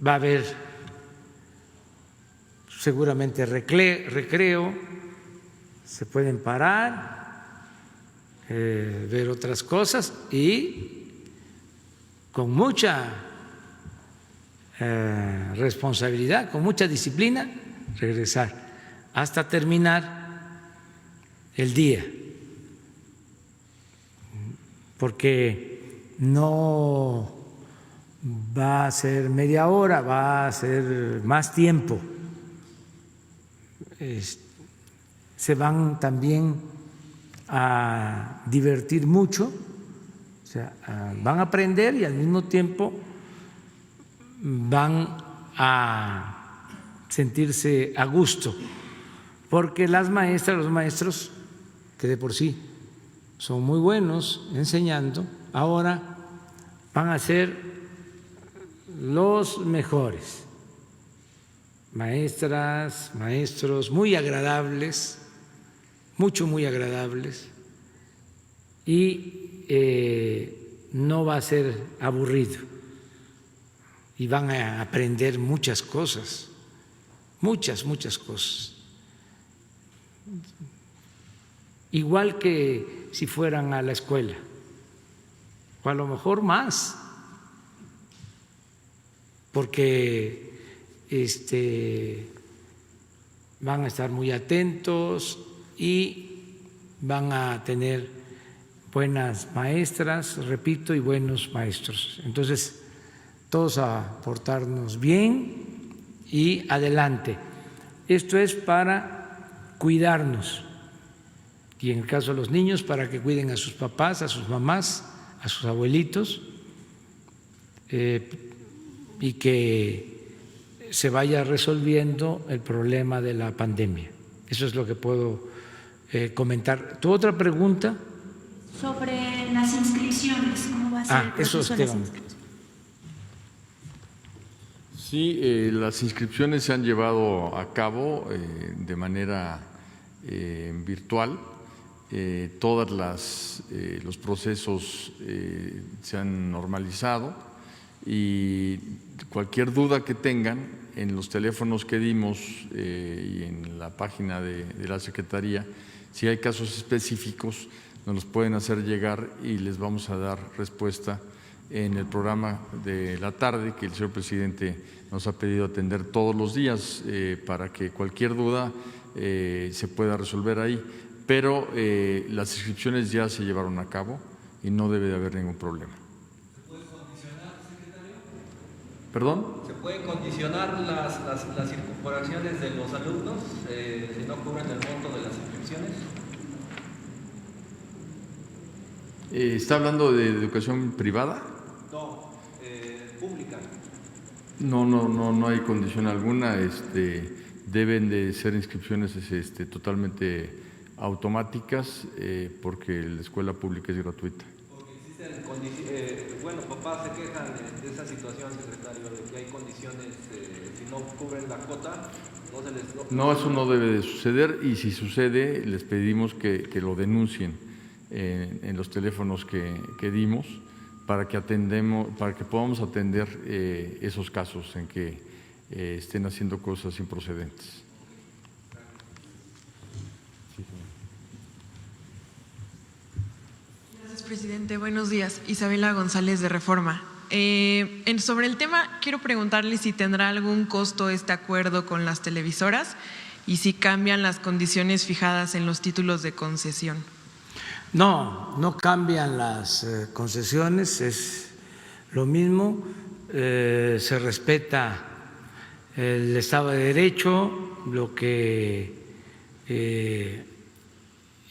Va a haber seguramente recreo, se pueden parar, ver otras cosas y con mucha responsabilidad, con mucha disciplina, regresar hasta terminar el día, porque no va a ser media hora, va a ser más tiempo. Se van también a divertir mucho, o sea, van a aprender y al mismo tiempo van a sentirse a gusto, porque las maestras, los maestros, que de por sí son muy buenos enseñando, ahora van a ser los mejores. Maestras, maestros muy agradables, muy agradables, y no va a ser aburrido y van a aprender muchas cosas, muchas cosas. Igual que si fueran a la escuela, o a lo mejor más, porque van a estar muy atentos y van a tener buenas maestras, repito, y buenos maestros. Entonces, todos a portarnos bien y adelante. Esto es para cuidarnos y en el caso de los niños para que cuiden a sus papás, a sus mamás, a sus abuelitos, y que se vaya resolviendo el problema de la pandemia. Eso es lo que puedo comentar. ¿Tu otra pregunta? Sobre las inscripciones, ¿cómo va a ser el proceso de las inscripciones? Sí, las inscripciones se han llevado a cabo de manera virtual. Todos los procesos se han normalizado y cualquier duda que tengan en los teléfonos que dimos y en la página de la Secretaría, si hay casos específicos, nos los pueden hacer llegar y les vamos a dar respuesta en el programa de la tarde que el señor presidente nos ha pedido atender todos los días para que cualquier duda se pueda resolver ahí. Pero las inscripciones ya se llevaron a cabo y no debe de haber ningún problema. ¿Se puede condicionar, secretario? ¿Perdón? ¿Se pueden condicionar las incorporaciones de los alumnos si no cubren el monto de las inscripciones? ¿Está hablando de educación privada? No, pública. No hay condición alguna. Deben de ser inscripciones totalmente automáticas porque la escuela pública es gratuita. Porque existe el bueno, papás se quejan de esa situación, secretario, de que hay condiciones, si no cubren la cuota, no se les... No, eso no debe de suceder, y si sucede, les pedimos que lo denuncien en los teléfonos que dimos para que podamos atender esos casos en que estén haciendo cosas improcedentes. Gracias, presidente. Buenos días. Isabela González, de Reforma. Sobre el tema, quiero preguntarle si tendrá algún costo este acuerdo con las televisoras y si cambian las condiciones fijadas en los títulos de concesión. No, no cambian las concesiones, es lo mismo, se respeta el Estado de Derecho, lo que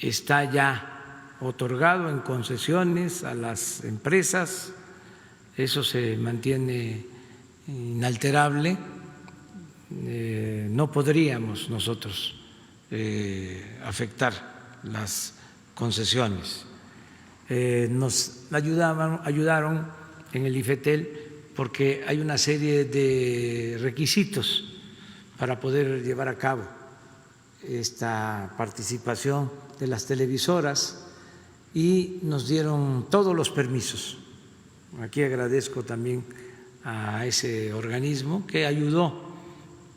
está ya otorgado en concesiones a las empresas, eso se mantiene inalterable. No podríamos nosotros afectar las concesiones. Nos ayudaron en el IFETEL porque hay una serie de requisitos para poder llevar a cabo esta participación de las televisoras y nos dieron todos los permisos. Aquí agradezco también a ese organismo que ayudó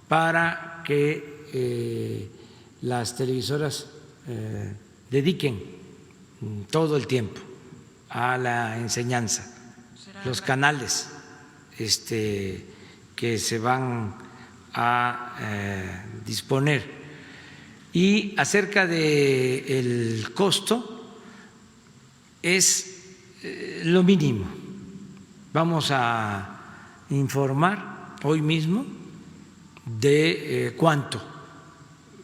para que las televisoras dediquen todo el tiempo a la enseñanza, los canales que se van a disponer. Y acerca del costo, es lo mínimo. Vamos a informar hoy mismo de cuánto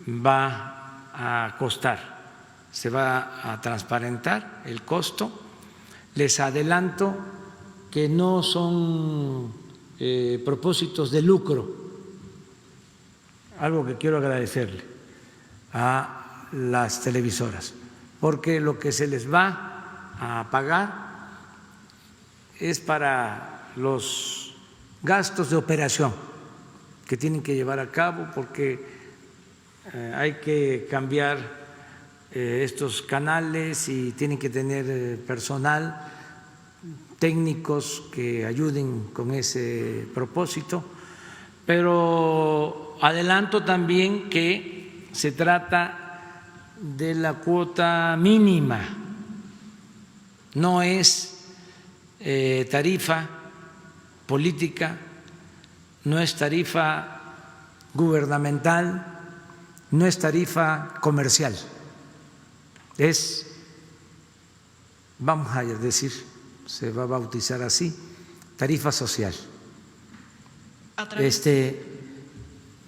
va a costar. Se va a transparentar el costo. Les adelanto que no son propósitos de lucro, algo que quiero agradecerle a las televisoras, porque lo que se les va a pagar es para los gastos de operación que tienen que llevar a cabo, porque hay que cambiar estos canales y tienen que tener personal, técnicos que ayuden con ese propósito, pero adelanto también que se trata de la cuota mínima, no es tarifa política, no es tarifa gubernamental, no es tarifa comercial, es, vamos a decir, se va a bautizar así, tarifa social.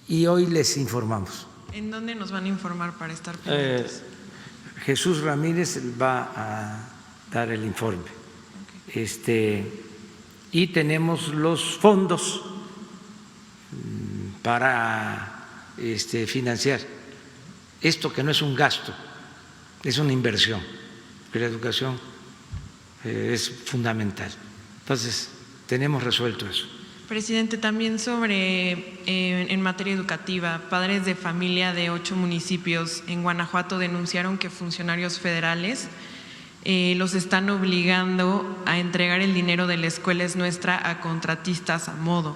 Y hoy les informamos. ¿En dónde nos van a informar para estar pendientes? Jesús Ramírez va a dar el informe. Okay. Y tenemos los fondos para financiar esto, que no es un gasto, es una inversión, que la educación es fundamental. Entonces, tenemos resuelto eso. Presidente, también sobre, en materia educativa, padres de familia de 8 municipios en Guanajuato denunciaron que funcionarios federales los están obligando a entregar el dinero de la escuela es nuestra a contratistas a modo.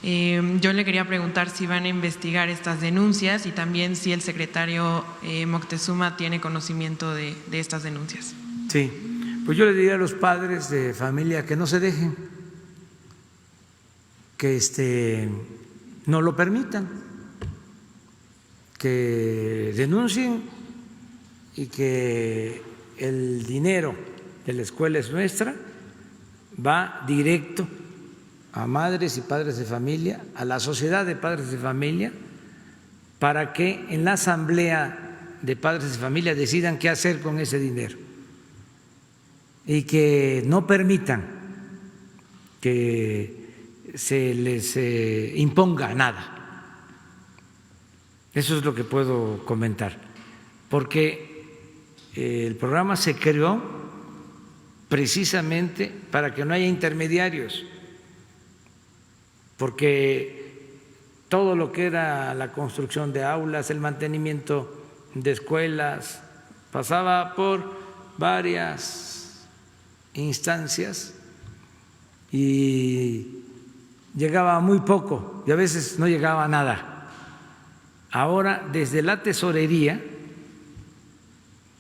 Yo le quería preguntar si van a investigar estas denuncias y también si el secretario Moctezuma tiene conocimiento de estas denuncias. Sí, pues yo le diría a los padres de familia que no se dejen, que no lo permitan, que denuncien y que el dinero de la escuela es nuestra va directo a madres y padres de familia, a la sociedad de padres de familia, para que en la asamblea de padres de familia decidan qué hacer con ese dinero y que no permitan que se les imponga nada. Eso es lo que puedo comentar, porque el programa se creó precisamente para que no haya intermediarios, porque todo lo que era la construcción de aulas, el mantenimiento de escuelas, pasaba por varias instancias y llegaba muy poco y a veces no llegaba nada. Ahora, desde la tesorería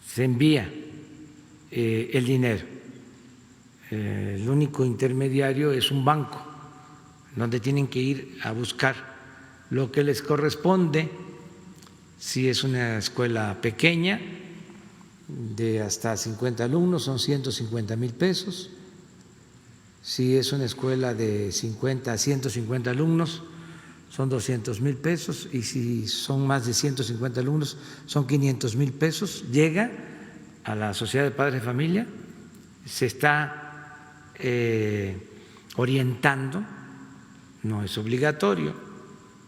se envía el dinero. El único intermediario es un banco, donde tienen que ir a buscar lo que les corresponde. Si es una escuela pequeña, de hasta 50 alumnos, son 150,000 pesos. Si es una escuela de 50 a 150 alumnos, son 200,000 pesos. Y si son más de 150 alumnos, son 500,000 pesos. Llega a la Sociedad de Padres de Familia, se está orientando, no es obligatorio,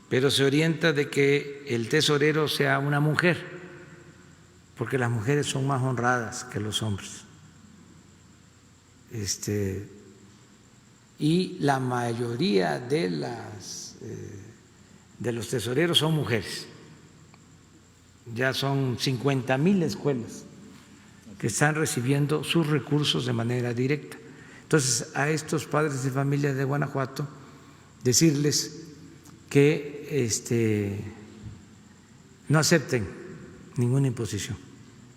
pero se orienta de que el tesorero sea una mujer, porque las mujeres son más honradas que los hombres. Y la mayoría de los tesoreros son mujeres. Ya son 50,000 escuelas que están recibiendo sus recursos de manera directa. Entonces, a estos padres de familia de Guanajuato, decirles que no acepten ninguna imposición.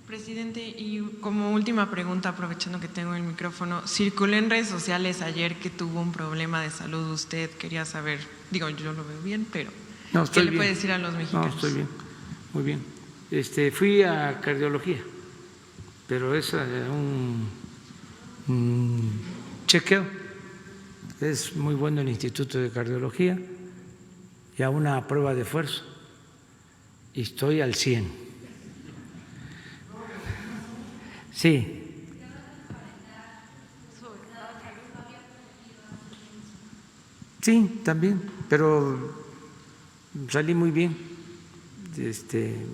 Presidente, y como última pregunta, aprovechando que tengo el micrófono, circuló en redes sociales ayer que tuvo un problema de salud usted, quería saber, digo, yo lo veo bien, pero ¿qué le puede decir a los mexicanos? No, estoy bien, muy bien. Fui a cardiología, pero es un chequeo, es muy bueno el Instituto de Cardiología, y a una prueba de esfuerzo, y estoy al 100. Sí. Sí, también, pero salí muy bien,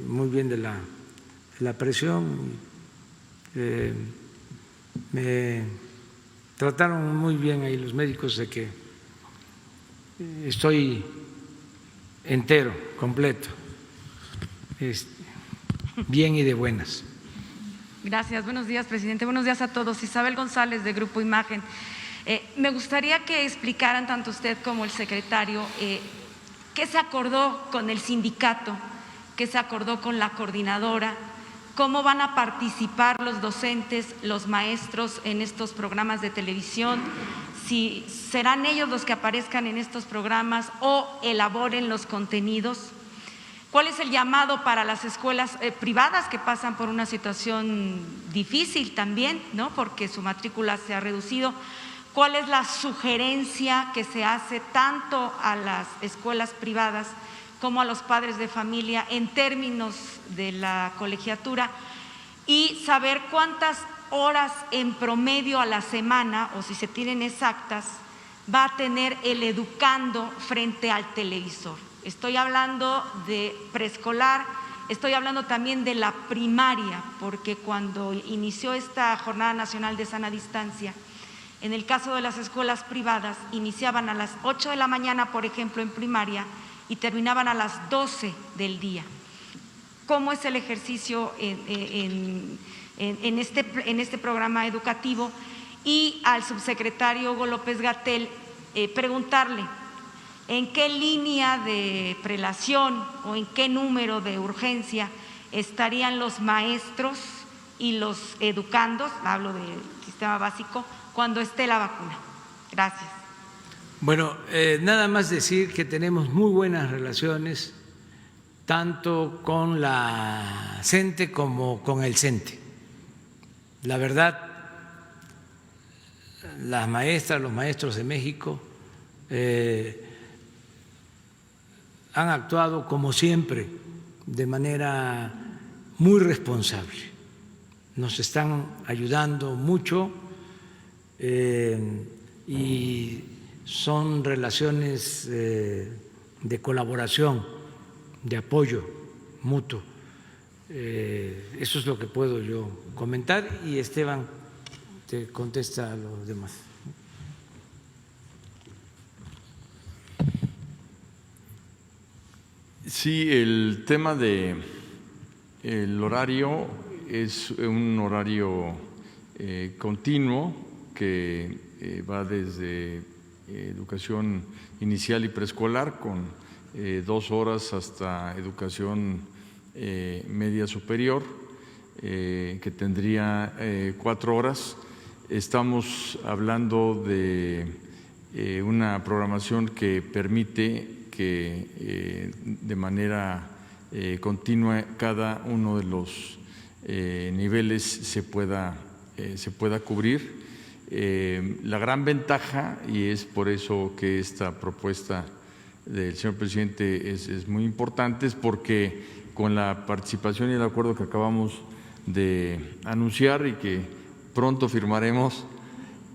muy bien de la presión. Me trataron muy bien ahí los médicos de que estoy entero, completo, bien y de buenas. Gracias, buenos días, presidente. Buenos días a todos. Isabel González, de Grupo Imagen. Me gustaría que explicaran tanto usted como el secretario qué se acordó con el sindicato, qué se acordó con la coordinadora, cómo van a participar los docentes, los maestros en estos programas de televisión, si serán ellos los que aparezcan en estos programas o elaboren los contenidos. ¿Cuál es el llamado para las escuelas privadas que pasan por una situación difícil también, ¿no? Porque su matrícula se ha reducido? ¿Cuál es la sugerencia que se hace tanto a las escuelas privadas como a los padres de familia en términos de la colegiatura? Y saber cuántas horas en promedio a la semana, o si se tienen exactas, va a tener el educando frente al televisor. Estoy hablando de preescolar, estoy hablando también de la primaria, porque cuando inició esta Jornada Nacional de Sana Distancia, en el caso de las escuelas privadas, iniciaban a las 8 de la mañana, por ejemplo, en primaria, y terminaban a las 12 del día. ¿Cómo es el ejercicio en este programa educativo? Y al subsecretario Hugo López-Gatell preguntarle, ¿en qué línea de prelación o en qué número de urgencia estarían los maestros y los educandos, hablo del sistema básico, cuando esté la vacuna? Gracias. Bueno, nada más decir que tenemos muy buenas relaciones tanto con la CENTE como con el CENTE. La verdad, las maestras, los maestros de México han actuado como siempre de manera muy responsable. Nos están ayudando mucho y son relaciones de colaboración, de apoyo mutuo. Eso es lo que puedo yo comentar, y Esteban contesta a los demás. Sí, el tema de el horario es un horario continuo que va desde educación inicial y preescolar con 2 horas hasta educación media superior, que tendría 4 horas. Estamos hablando de una programación que permite que de manera continua cada uno de los niveles se pueda cubrir. La gran ventaja, y es por eso que esta propuesta del señor presidente es muy importante, es porque con la participación y el acuerdo que acabamos de anunciar y que pronto firmaremos,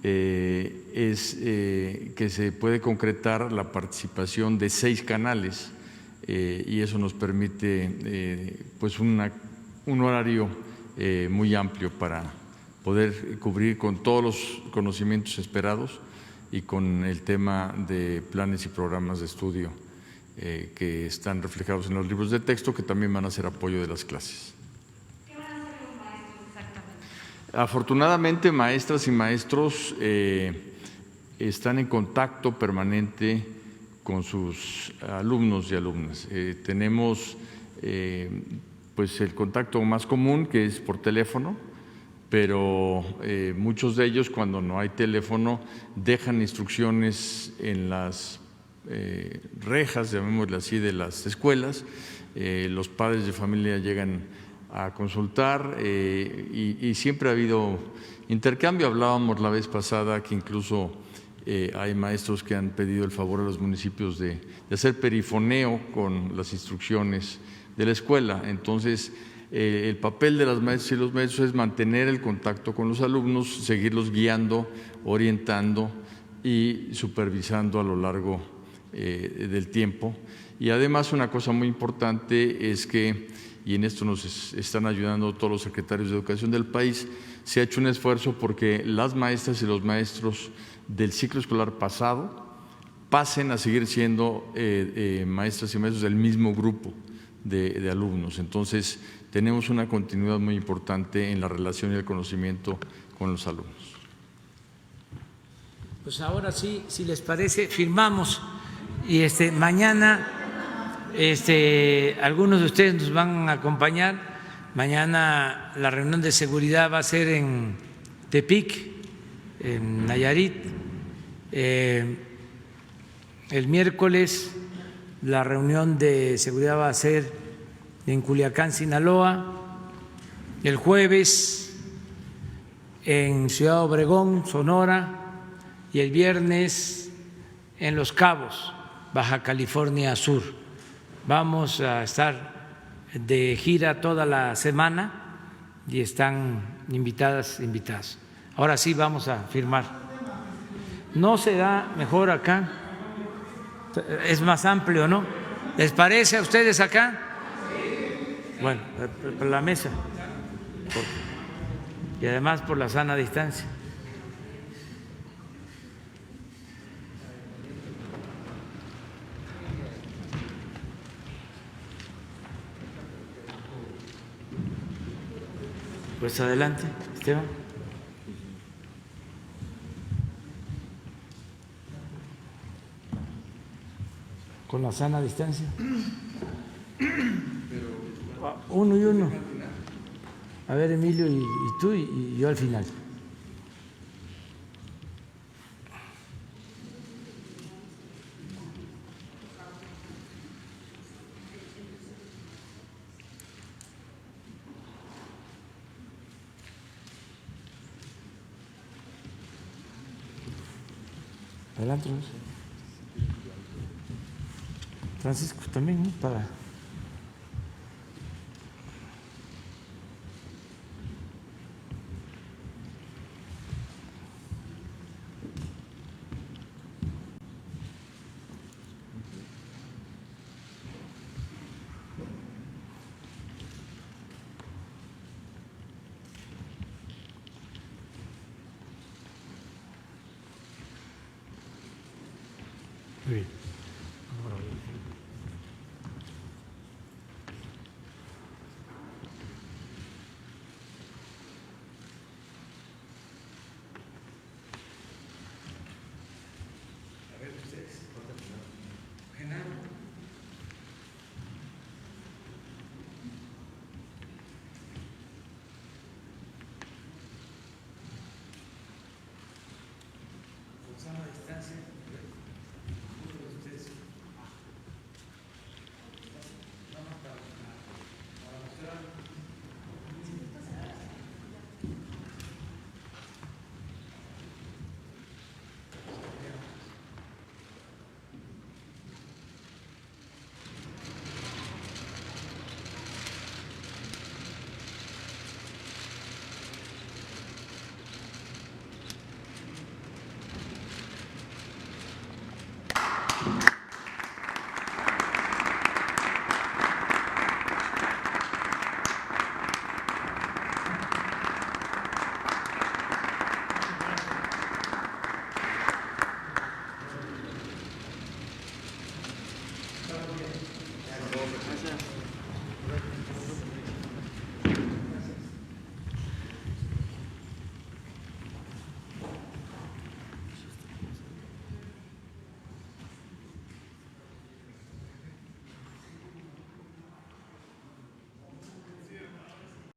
que se puede concretar la participación de 6 canales y eso nos permite pues un horario muy amplio para poder cubrir con todos los conocimientos esperados y con el tema de planes y programas de estudio que están reflejados en los libros de texto, que también van a ser apoyo de las clases. ¿Qué van a hacer los maestros exactamente? Afortunadamente, maestras y maestros están en contacto permanente con sus alumnos y alumnas. Tenemos pues el contacto más común, que es por teléfono, pero muchos de ellos, cuando no hay teléfono, dejan instrucciones en las rejas, llamémosle así, de las escuelas. Los padres de familia llegan a consultar y siempre ha habido intercambio. Hablábamos la vez pasada que incluso hay maestros que han pedido el favor a los municipios de hacer perifoneo con las instrucciones de la escuela. Entonces, el papel de las maestras y los maestros es mantener el contacto con los alumnos, seguirlos guiando, orientando y supervisando a lo largo del tiempo. Y además, una cosa muy importante es que, y en esto nos están ayudando todos los secretarios de educación del país, se ha hecho un esfuerzo porque las maestras y los maestros del ciclo escolar pasado pasen a seguir siendo maestras y maestros del mismo grupo de alumnos. Entonces, tenemos una continuidad muy importante en la relación y el conocimiento con los alumnos. Pues ahora sí, si les parece, firmamos y mañana algunos de ustedes nos van a acompañar. Mañana la reunión de seguridad va a ser en Tepic, en Nayarit. El miércoles la reunión de seguridad va a ser en Culiacán, Sinaloa. El jueves en Ciudad Obregón, Sonora. Y el viernes en Los Cabos, Baja California Sur. Vamos a estar de gira toda la semana y están invitados. Ahora sí vamos a firmar. ¿No se da mejor acá? Es más amplio, ¿no? ¿Les parece a ustedes acá? Bueno, por la mesa. Y además por la sana distancia. Pues adelante, Esteban. Con la sana distancia. Uno y uno. A ver, Emilio, y tú y yo al final. Adelante, Francisco, también, ¿no? Para. Muy bien.